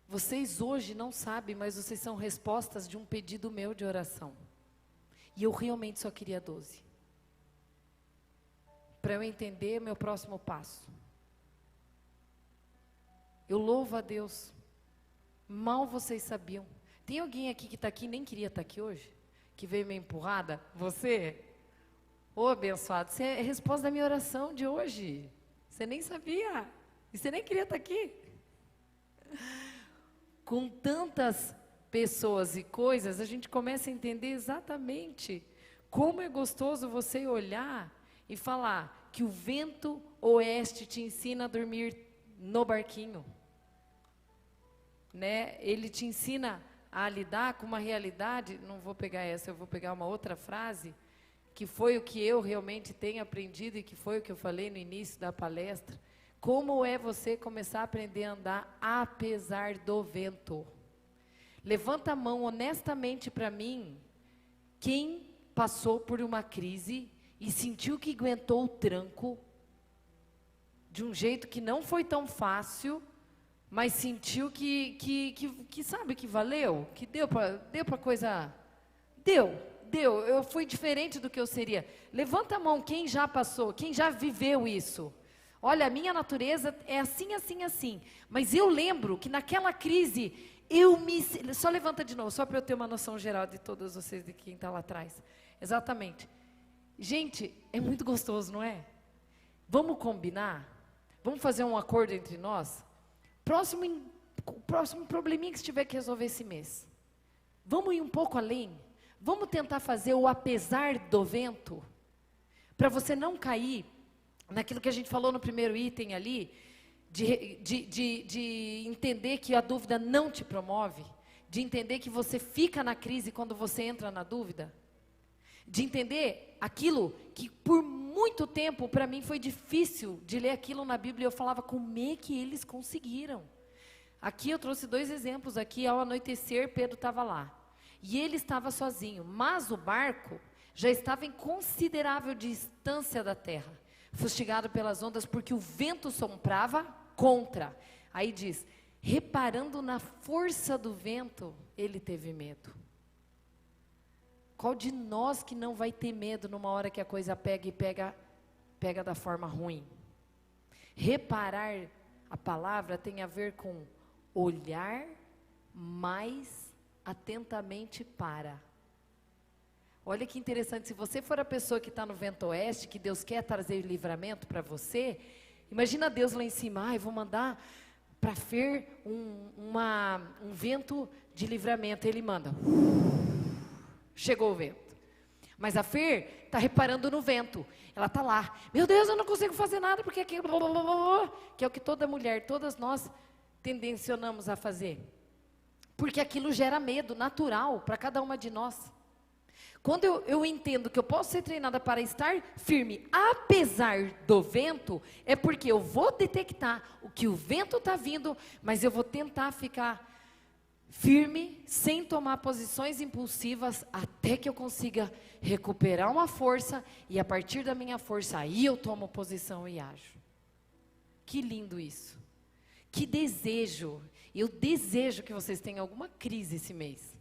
Speaker 2: Vocês hoje não sabem, mas vocês são respostas de um pedido meu de oração. E eu realmente só queria 12. Para eu entender meu próximo passo. Eu louvo a Deus. Mal vocês sabiam. Tem alguém aqui que está aqui e nem queria estar aqui hoje? Que veio meio empurrada? Você? Ô abençoado, você é a resposta da minha oração de hoje. Você nem sabia. E você nem queria estar aqui. Com tantas pessoas e coisas, a gente começa a entender exatamente como é gostoso você olhar e falar que o vento oeste te ensina a dormir no barquinho, né? Ele te ensina a lidar com uma realidade. Não vou pegar essa, eu vou pegar uma outra frase, que foi o que eu realmente tenho aprendido e que foi o que eu falei no início da palestra. Como é você começar a aprender a andar apesar do vento? Levanta a mão honestamente para mim, quem passou por uma crise e sentiu que aguentou o tranco, de um jeito que não foi tão fácil, mas sentiu que sabe, que valeu, que deu para coisa, eu fui diferente do que eu seria. Levanta a mão quem já passou, quem já viveu isso. Olha, a minha natureza é assim, assim, assim, mas eu lembro que naquela crise, só levanta de novo, só para eu ter uma noção geral de todos vocês, de quem está lá atrás. Exatamente. Gente, é muito gostoso, não é? Vamos combinar? Vamos fazer um acordo entre nós? Próximo probleminha que você tiver que resolver esse mês. Vamos ir um pouco além? Vamos tentar fazer o apesar do vento? Para você não cair naquilo que a gente falou no primeiro item ali, de entender que a dúvida não te promove, de entender que você fica na crise quando você entra na dúvida, de entender aquilo que por muito tempo para mim foi difícil de ler aquilo na Bíblia. Eu falava, como é que eles conseguiram? Aqui eu trouxe 2 exemplos. Aqui ao anoitecer Pedro estava lá e ele estava sozinho, mas o barco já estava em considerável distância da terra, fustigado pelas ondas, porque o vento soprava contra. Aí diz, reparando na força do vento, ele teve medo. Qual de nós que não vai ter medo numa hora que a coisa pega da forma ruim? Reparar, a palavra tem a ver com olhar mais atentamente para. Olha que interessante, se você for a pessoa que está no vento oeste, que Deus quer trazer livramento para você, imagina Deus lá em cima, vou mandar para Fer um vento de livramento, ele manda, chegou o vento, mas a Fer está reparando no vento, ela está lá, meu Deus, eu não consigo fazer nada, porque aqui, que é o que toda mulher, todas nós tendencionamos a fazer, porque aquilo gera medo natural para cada uma de nós. Quando eu entendo que eu posso ser treinada para estar firme, apesar do vento, é porque eu vou detectar o que o vento está vindo, mas eu vou tentar ficar firme, sem tomar posições impulsivas, até que eu consiga recuperar uma força, e a partir da minha força, aí eu tomo posição e ajo. Que lindo isso. Que desejo. Eu desejo que vocês tenham alguma crise esse mês,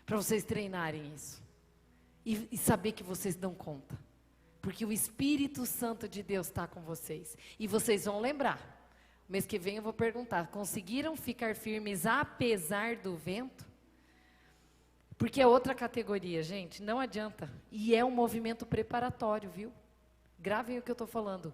Speaker 2: para vocês treinarem isso. E saber que vocês dão conta, porque o Espírito Santo de Deus está com vocês, e vocês vão lembrar, mês que vem eu vou perguntar, conseguiram ficar firmes apesar do vento? Porque é outra categoria, gente, não adianta, e é um movimento preparatório, viu? Gravem o que eu estou falando,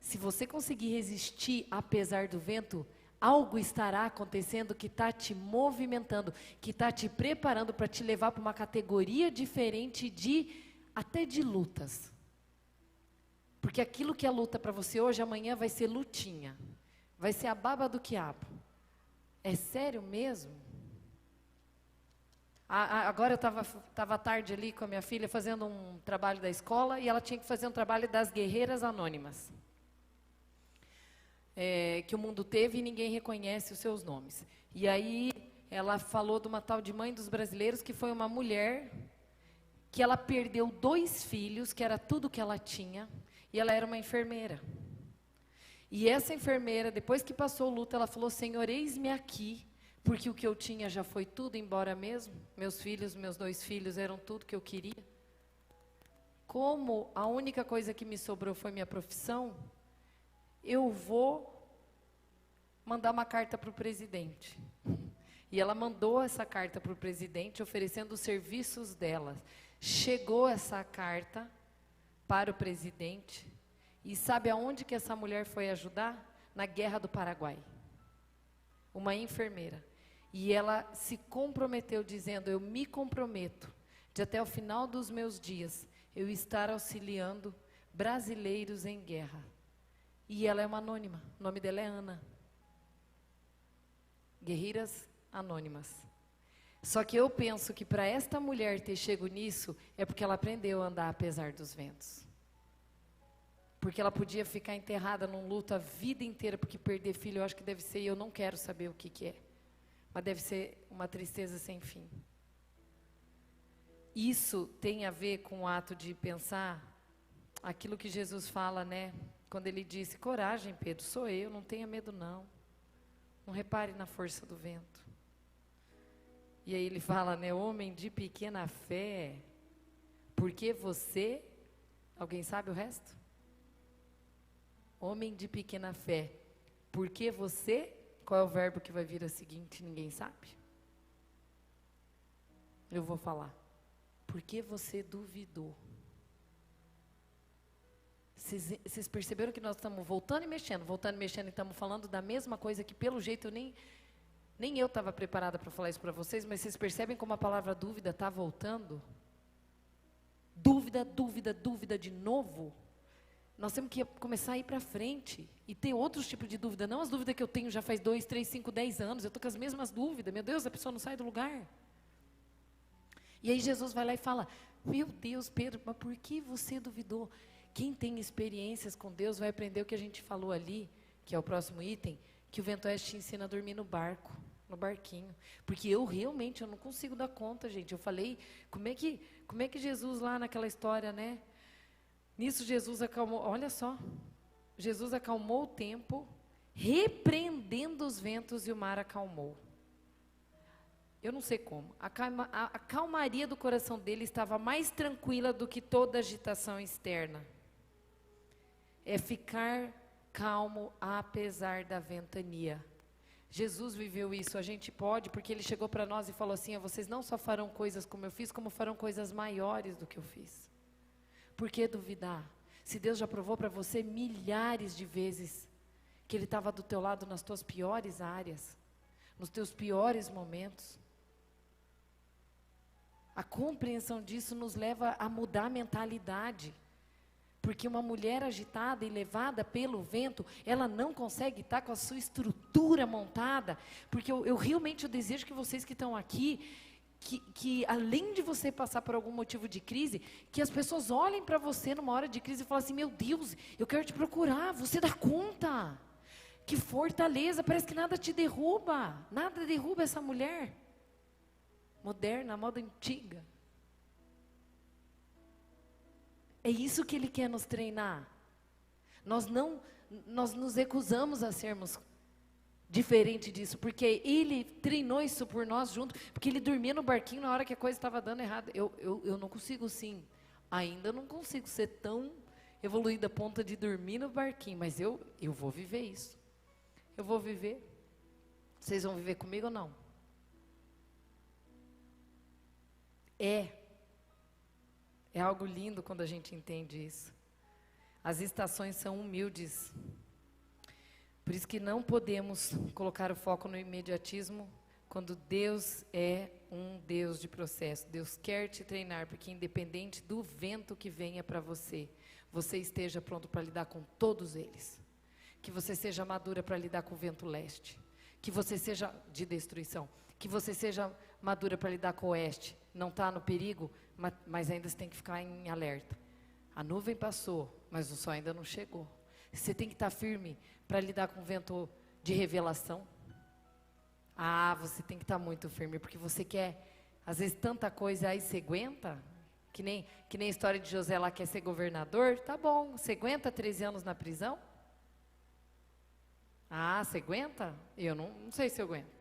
Speaker 2: se você conseguir resistir apesar do vento, algo estará acontecendo que está te movimentando, que está te preparando para te levar para uma categoria diferente até de lutas. Porque aquilo que é luta para você hoje, amanhã vai ser lutinha. Vai ser a baba do quiabo. É sério mesmo? Agora eu estava à tarde ali com a minha filha fazendo um trabalho da escola e ela tinha que fazer um trabalho das guerreiras anônimas. Que o mundo teve e ninguém reconhece os seus nomes. E aí ela falou de uma tal de mãe dos brasileiros, que foi uma mulher que ela perdeu 2 filhos, que era tudo que ela tinha, e ela era uma enfermeira. E essa enfermeira, depois que passou o luto, ela falou, Senhor, eis-me aqui, porque o que eu tinha já foi tudo embora mesmo, meus 2 filhos eram tudo que eu queria. Como a única coisa que me sobrou foi minha profissão, eu vou mandar uma carta para o presidente. E ela mandou essa carta para o presidente, oferecendo os serviços dela. Chegou essa carta para o presidente, e sabe aonde que essa mulher foi ajudar? Na Guerra do Paraguai. Uma enfermeira. E ela se comprometeu dizendo, eu me comprometo de até o final dos meus dias, eu estar auxiliando brasileiros em guerra. E ela é uma anônima, o nome dela é Ana. Guerreiras Anônimas. Só que eu penso que para esta mulher ter chegado nisso, é porque ela aprendeu a andar apesar dos ventos. Porque ela podia ficar enterrada num luto a vida inteira, porque perder filho eu acho que deve ser, e eu não quero saber o que é. Mas deve ser uma tristeza sem fim. Isso tem a ver com o ato de pensar aquilo que Jesus fala, né? Quando ele disse, coragem, Pedro, sou eu, não tenha medo não. Não repare na força do vento. E aí ele fala, né, homem de pequena fé, porque você, alguém sabe o resto? Homem de pequena fé, porque você, qual é o verbo que vai vir a seguinte, ninguém sabe? Eu vou falar, porque você duvidou. Vocês perceberam que nós estamos voltando e mexendo e estamos falando da mesma coisa que pelo jeito nem eu estava preparada para falar isso para vocês, mas vocês percebem como a palavra dúvida está voltando? Dúvida, dúvida, dúvida de novo. Nós temos que começar a ir para frente e ter outros tipos de dúvida, não as dúvidas que eu tenho já faz 2, 3, 5, 10 anos, eu estou com as mesmas dúvidas, meu Deus, a pessoa não sai do lugar. E aí Jesus vai lá e fala, meu Deus, Pedro, mas por que você duvidou? Quem tem experiências com Deus vai aprender o que a gente falou ali, que é o próximo item, que o Vento Oeste te ensina a dormir no barco, no barquinho. Porque eu não consigo dar conta, gente. Eu falei, como é que Jesus lá naquela história, né? Nisso Jesus acalmou, olha só, Jesus acalmou o tempo, repreendendo os ventos e o mar acalmou. Eu não sei como, a calmaria do coração dele estava mais tranquila do que toda agitação externa. É ficar calmo apesar da ventania. Jesus viveu isso, a gente pode, porque ele chegou para nós e falou assim, vocês não só farão coisas como eu fiz, como farão coisas maiores do que eu fiz. Por que duvidar? Se Deus já provou para você milhares de vezes que ele estava do teu lado nas tuas piores áreas, nos teus piores momentos. A compreensão disso nos leva a mudar a mentalidade. Porque uma mulher agitada e levada pelo vento, ela não consegue estar com a sua estrutura montada. Porque eu realmente desejo que vocês que estão aqui, que além de você passar por algum motivo de crise, que as pessoas olhem para você numa hora de crise e falem assim, meu Deus, eu quero te procurar, você dá conta. Que fortaleza, parece que nada te derruba. Nada derruba essa mulher. Moderna, moda antiga. É isso que ele quer nos treinar. Nós nos recusamos a sermos diferente disso, porque ele treinou isso por nós junto, porque ele dormia no barquinho na hora que a coisa estava dando errado. Eu não consigo sim, ainda não consigo ser tão evoluída a ponto de dormir no barquinho, mas eu vou viver isso. Eu vou viver. Vocês vão viver comigo ou não? É algo lindo quando a gente entende isso. As estações são humildes. Por isso que não podemos colocar o foco no imediatismo, quando Deus é um Deus de processo. Deus quer te treinar, porque independente do vento que venha para você, você esteja pronto para lidar com todos eles. Que você seja madura para lidar com o vento leste. Que você seja de destruição. Que você seja madura para lidar com o oeste. Não está no perigo, mas ainda você tem que ficar em alerta. A nuvem passou, mas o sol ainda não chegou. Você tem que estar firme para lidar com o vento de revelação. Você tem que estar muito firme, porque você quer, às vezes, tanta coisa, aí você aguenta. Que nem a história de José lá, quer ser governador. Tá bom, você aguenta 13 anos na prisão? Você aguenta? Eu não sei se eu aguento.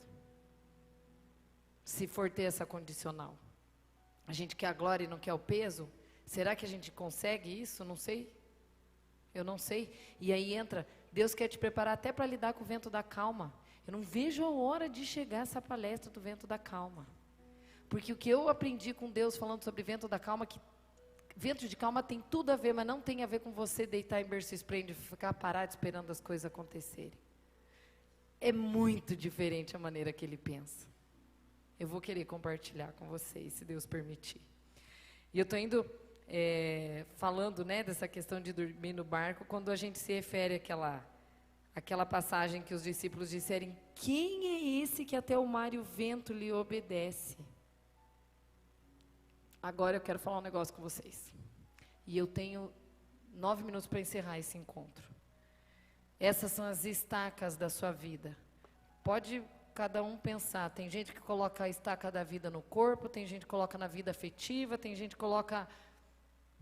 Speaker 2: Se for ter essa condicional. A gente quer a glória e não quer o peso? Será que a gente consegue isso? Não sei. Eu não sei. E aí entra, Deus quer te preparar até para lidar com o vento da calma. Eu não vejo a hora de chegar essa palestra do vento da calma. Porque o que eu aprendi com Deus falando sobre vento da calma, que vento de calma tem tudo a ver, mas não tem a ver com você deitar em berço esplêndido e ficar parado esperando as coisas acontecerem. É muito diferente a maneira que ele pensa. Eu vou querer compartilhar com vocês, se Deus permitir. E eu estou indo falando, né, dessa questão de dormir no barco, quando a gente se refere àquela passagem que os discípulos disserem, quem é esse que até o mar e o vento lhe obedece? Agora eu quero falar um negócio com vocês. E eu tenho 9 minutos para encerrar esse encontro. Essas são as estacas da sua vida. Pode cada um pensar. Tem gente que coloca a estaca da vida no corpo, tem gente que coloca na vida afetiva, tem gente que coloca,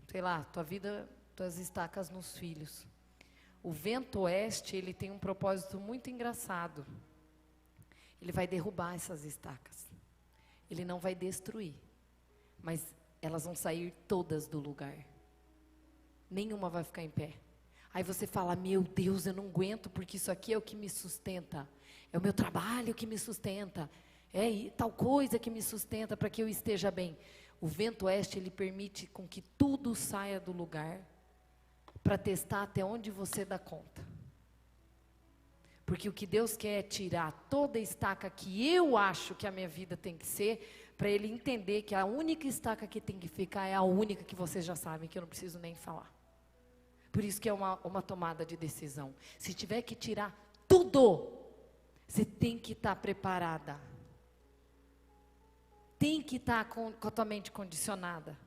Speaker 2: sei lá, tuas estacas nos filhos. O vento oeste, ele tem um propósito muito engraçado. Ele vai derrubar essas estacas. Ele não vai destruir, mas elas vão sair todas do lugar. Nenhuma vai ficar em pé. Aí você fala, meu Deus, eu não aguento, porque isso aqui é o que me sustenta. É o meu trabalho que me sustenta. É tal coisa que me sustenta para que eu esteja bem. O vento oeste, ele permite com que tudo saia do lugar para testar até onde você dá conta. Porque o que Deus quer é tirar toda a estaca que eu acho que a minha vida tem que ser, para Ele entender que a única estaca que tem que ficar é a única que vocês já sabem, que eu não preciso nem falar. Por isso que é uma tomada de decisão. Se tiver que tirar tudo, você tem que estar preparada. Tem que estar com a tua mente condicionada.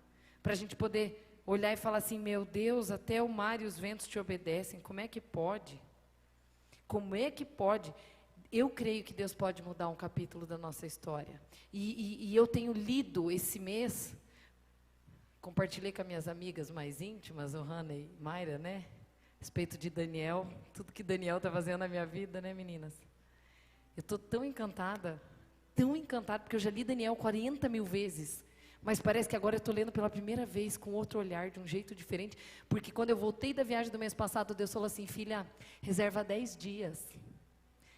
Speaker 2: Para a gente poder olhar e falar assim, meu Deus, até o mar e os ventos te obedecem. Como é que pode? Como é que pode? Eu creio que Deus pode mudar um capítulo da nossa história. E eu tenho lido esse mês, compartilhei com as minhas amigas mais íntimas, o Hannah e Mayra, né? A respeito de Daniel, tudo que Daniel está fazendo na minha vida, né, meninas? Eu estou tão encantada, porque eu já li Daniel 40 mil vezes. Mas parece que agora eu estou lendo pela primeira vez com outro olhar, de um jeito diferente. Porque quando eu voltei da viagem do mês passado, Deus falou assim, filha, reserva 10 dias.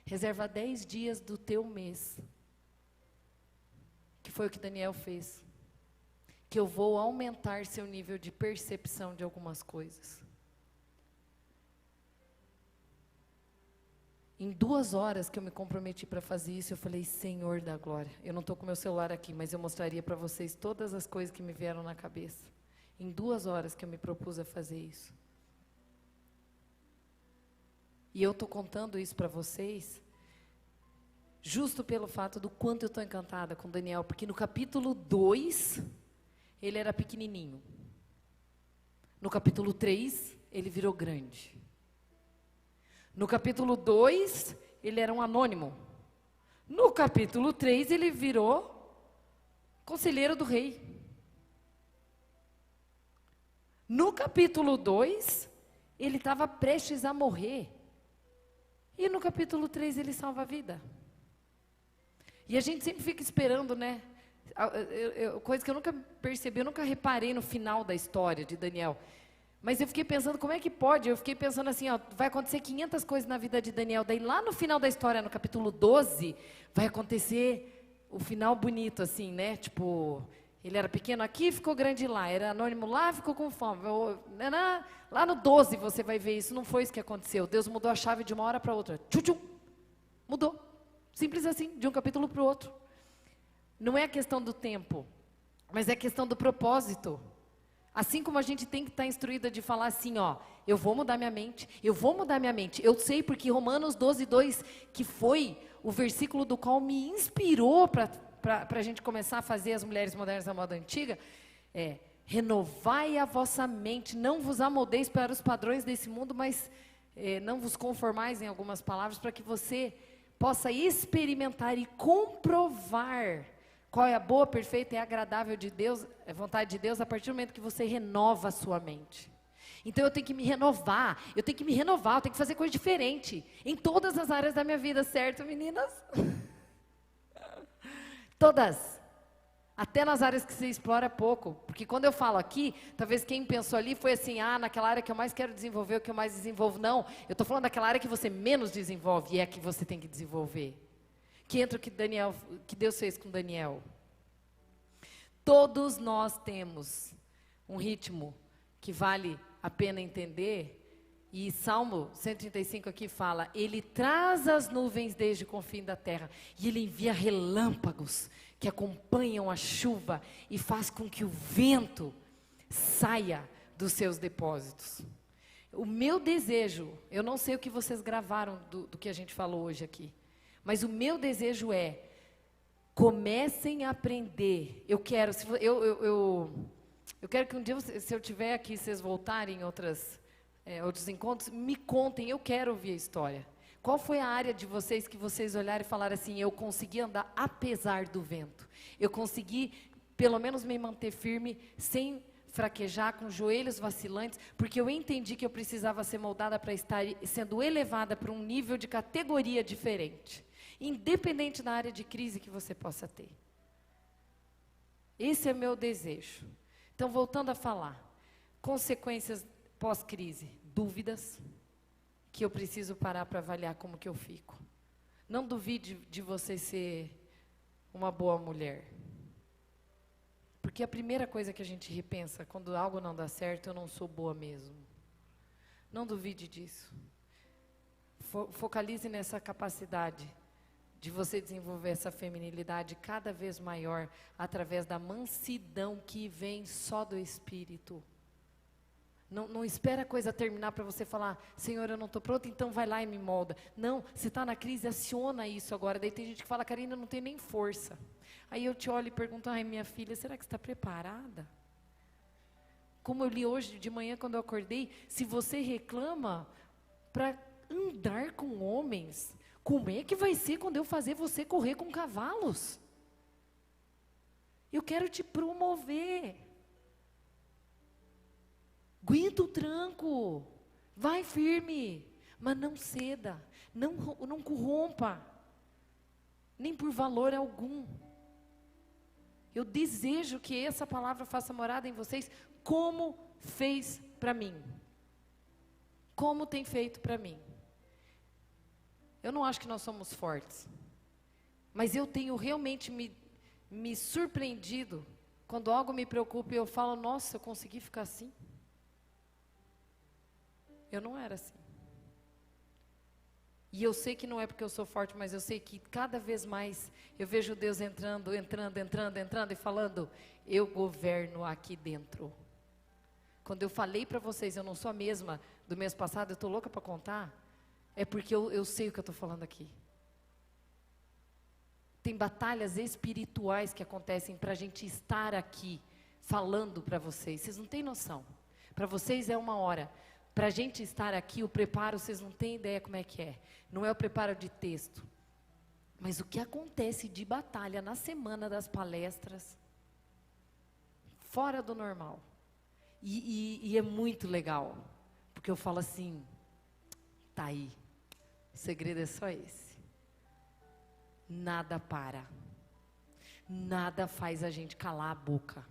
Speaker 2: Reserva 10 dias do teu mês. Que foi o que Daniel fez. Que eu vou aumentar seu nível de percepção de algumas coisas. Em 2 horas que eu me comprometi para fazer isso, eu falei, Senhor da glória, eu não estou com meu celular aqui, mas eu mostraria para vocês todas as coisas que me vieram na cabeça. Em 2 horas que eu me propus a fazer isso. E eu estou contando isso para vocês, justo pelo fato do quanto eu estou encantada com Daniel, porque no capítulo 2, ele era pequenininho. No capítulo 3, ele virou grande. No capítulo 2, ele era um anônimo. No capítulo 3, ele virou conselheiro do rei. No capítulo 2, ele estava prestes a morrer. E no capítulo 3, ele salva a vida. E a gente sempre fica esperando, né? Coisa que eu nunca percebi, eu nunca reparei no final da história de Daniel. Mas eu fiquei pensando, como é que pode? Eu fiquei pensando assim, ó, vai acontecer 500 coisas na vida de Daniel. Daí lá no final da história, no capítulo 12, vai acontecer o final bonito, assim, né? Tipo, ele era pequeno aqui, ficou grande lá. Era anônimo lá, ficou com fome. Lá no 12 você vai ver isso. Não foi isso que aconteceu. Deus mudou a chave de uma hora para outra. Tchum. Mudou. Simples assim, de um capítulo para o outro. Não é a questão do tempo, mas é a questão do propósito. Assim como a gente tem que estar instruída de falar assim, ó, eu vou mudar minha mente, eu vou mudar minha mente. Eu sei porque Romanos 12:2, que foi o versículo do qual me inspirou para a gente começar a fazer as mulheres modernas da moda antiga, renovai a vossa mente, não vos amoldeis para os padrões desse mundo, mas não vos conformais, em algumas palavras, para que você possa experimentar e comprovar qual é a boa, perfeita e agradável de Deus, a vontade de Deus, a partir do momento que você renova a sua mente. Então eu tenho que me renovar, eu tenho que fazer coisa diferente, em todas as áreas da minha vida, certo, meninas? Todas. Até nas áreas que você explora pouco, porque quando eu falo aqui, talvez quem pensou ali foi assim, naquela área que eu mais quero desenvolver, o que eu mais desenvolvo. Não, eu estou falando daquela área que você menos desenvolve, e é a que você tem que desenvolver. Que entra o que Deus fez com Daniel. Todos nós temos um ritmo que vale a pena entender, e Salmo 135 aqui fala, ele traz as nuvens desde o confim da terra, e ele envia relâmpagos que acompanham a chuva e faz com que o vento saia dos seus depósitos. O meu desejo, eu não sei o que vocês gravaram do que a gente falou hoje aqui, mas o meu desejo é, comecem a aprender. Eu quero, eu quero que um dia, se eu tiver aqui, vocês voltarem em outros encontros, me contem, eu quero ouvir a história. Qual foi a área de vocês que vocês olharam e falaram assim, eu consegui andar apesar do vento. Eu consegui, pelo menos, me manter firme, sem fraquejar, com joelhos vacilantes, porque eu entendi que eu precisava ser moldada para estar sendo elevada para um nível de categoria diferente. independente da área de crise que você possa ter. Esse é meu desejo. Então, voltando a falar, consequências pós-crise, dúvidas, que eu preciso parar para avaliar como que eu fico. Não duvide de você ser uma boa mulher. Porque a primeira coisa que a gente repensa, quando algo não dá certo, eu não sou boa mesmo. Não duvide disso. Focalize nessa capacidade de você desenvolver essa feminilidade cada vez maior através da mansidão que vem só do Espírito. Não espera a coisa terminar para você falar, Senhor, eu não estou pronta, então vai lá e me molda. Não, você está na crise, aciona isso agora. Daí tem gente que fala, Karina, eu não tenho nem força. Aí eu te olho e pergunto, ai minha filha, será que você está preparada? Como eu li hoje de manhã quando eu acordei, se você reclama para andar com homens, como é que vai ser quando eu fazer você correr com cavalos? Eu quero te promover. Aguenta o tranco, vai firme, mas não ceda, não corrompa, nem por valor algum. Eu desejo que essa palavra faça morada em vocês, como fez para mim. Como tem feito para mim. Eu não acho que nós somos fortes, mas eu tenho realmente me surpreendido, quando algo me preocupa e eu falo, nossa, eu consegui ficar assim. Eu não era assim. E eu sei que não é porque eu sou forte, mas eu sei que cada vez mais eu vejo Deus entrando e falando, eu governo aqui dentro. Quando eu falei para vocês, eu não sou a mesma do mês passado, eu estou louca para contar, é porque eu sei o que eu estou falando aqui. Tem batalhas espirituais que acontecem para a gente estar aqui, falando para vocês. Vocês não têm noção. Para vocês é 1 hora. Para a gente estar aqui, o preparo, vocês não têm ideia como é que é. Não é o preparo de texto. Mas o que acontece de batalha na semana das palestras, fora do normal. E é muito legal. Porque eu falo assim, tá aí. O segredo é só esse. Nada para. Nada faz a gente calar a boca.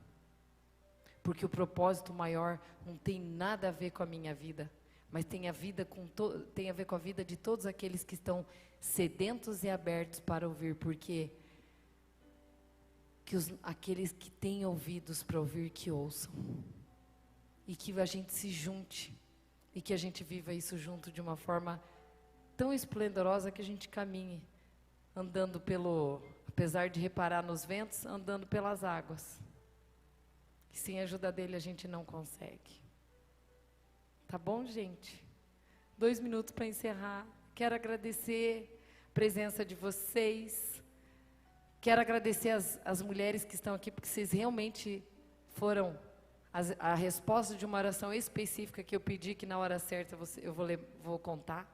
Speaker 2: Porque o propósito maior não tem nada a ver com a minha vida, mas tem a ver com a vida de todos aqueles que estão sedentos e abertos para ouvir, porque aqueles que têm ouvidos para ouvir, que ouçam. E que a gente se junte, e que a gente viva isso junto de uma forma tão esplendorosa que a gente caminhe, andando apesar de reparar nos ventos, andando pelas águas. Que sem a ajuda dele a gente não consegue. Tá bom, gente? 2 minutos para encerrar. Quero agradecer a presença de vocês. Quero agradecer as mulheres que estão aqui, porque vocês realmente foram a resposta de uma oração específica que eu pedi, que na hora certa eu vou contar.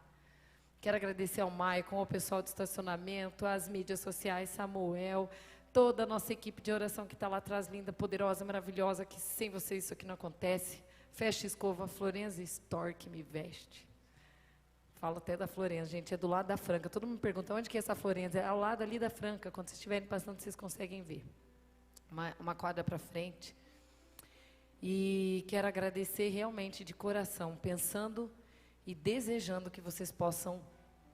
Speaker 2: Quero agradecer ao Maicon, ao pessoal do estacionamento, às mídias sociais, Samuel, toda a nossa equipe de oração que está lá atrás, linda, poderosa, maravilhosa, que sem vocês isso aqui não acontece. Fecha escova, Florença Store que me veste. Falo até da Florença, gente, é do lado da Franca. Todo mundo pergunta, onde que é essa Florença? É ao lado ali da Franca, quando vocês estiverem passando, vocês conseguem ver. Uma quadra para frente. E quero agradecer realmente de coração, pensando e desejando que vocês possam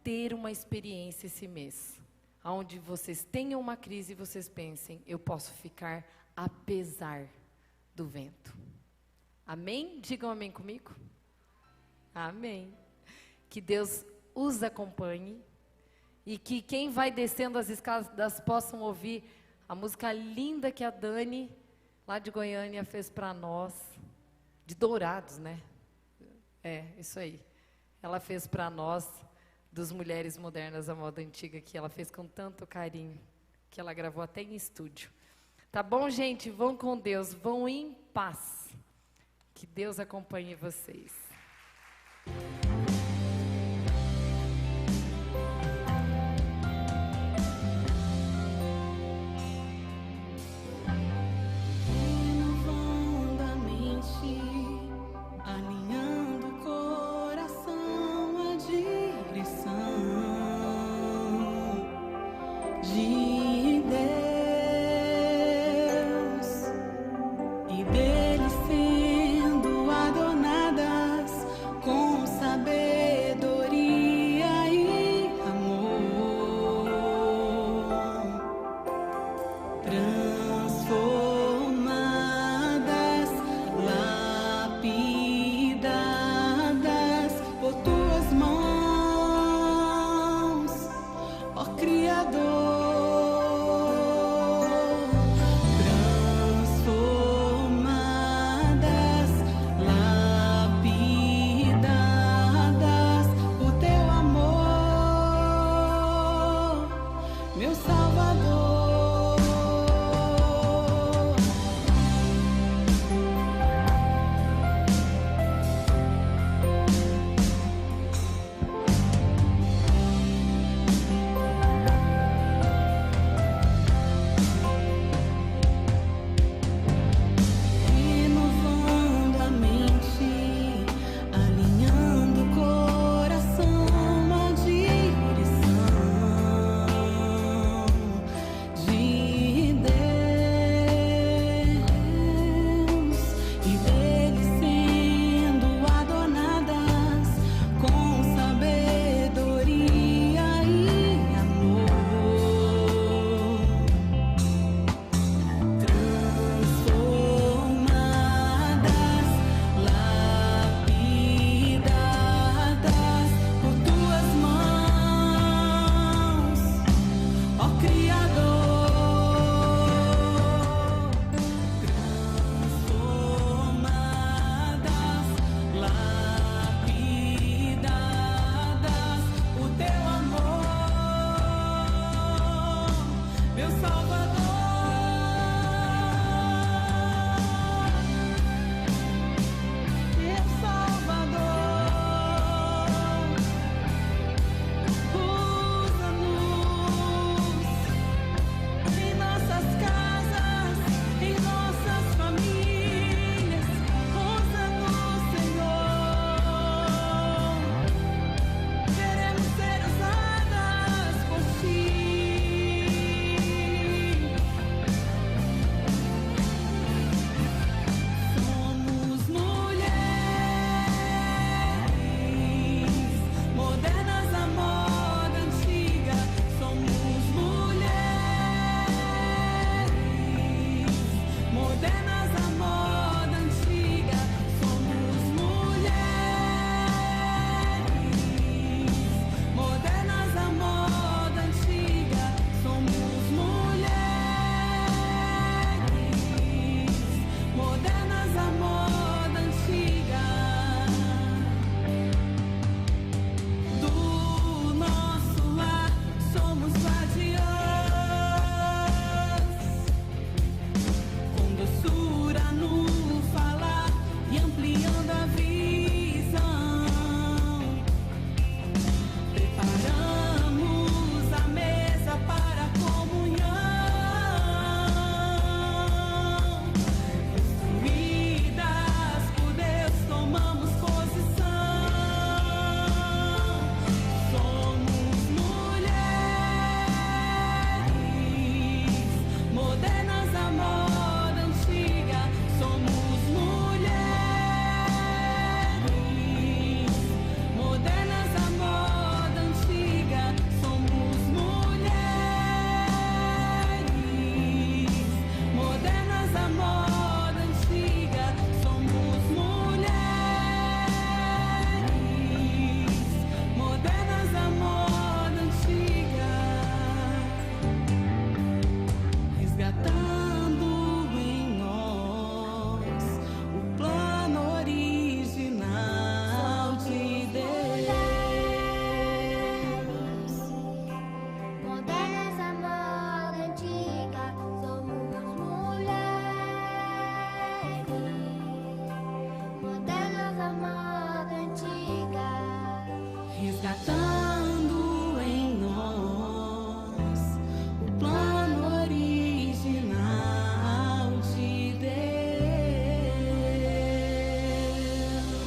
Speaker 2: ter uma experiência esse mês. Onde vocês tenham uma crise e vocês pensem, eu posso ficar apesar do vento. Amém? Digam amém comigo. Amém. Que Deus os acompanhe e que quem vai descendo as escadas possam ouvir a música linda que a Dani, lá de Goiânia, fez para nós, de Dourados, né? É, isso aí. Ela fez para nós, dos Mulheres Modernas à Moda Antiga, que ela fez com tanto carinho, que ela gravou até em estúdio. Tá bom, gente? Vão com Deus, vão em paz. Que Deus acompanhe vocês.
Speaker 3: Renovando a mente, alinhando o coração, a direção. de Deus e dele sendo adornadas com sabedoria e amor, transformadas, lapidadas por tuas mãos, ó Criador. Transformadas, lapidadas por teu amor, meu Salvador. Renovando a mente, alinhando o coração, a direção de Deus e dele sendo adornadas com sabedoria e amor, transformadas, lapidadas por tuas mãos, ó Criador. Transformadas, lapidadas por teu amor, meu Salvador. Meu Salvador, usa-nos em nossas casas, em nossas famílias, usa-nos, Senhor. Queremos ser usadas por ti. Somos mulheres modernas à moda antiga. Somos mulheres modernas à moda antiga. Somos mulheres modernas à moda antiga. Somos mulheres modernas à moda antiga. Do nosso lar somos guardiãs, com doçura no falar e ampliando a visão. Preparamos a mesa para a comunhão. Instruídas por Deus, tomamos posição. Somos mulheres modernas à moda antiga. Somos mulheres modernas à moda antiga. Somos mulheres modernas à moda antiga. Somos mulheres modernas à moda antiga. Resgatando em nós o plano original de Deus.
Speaker 4: Modernas à moda antiga, somos mulheres. Modernas à moda antiga.
Speaker 3: Resgatando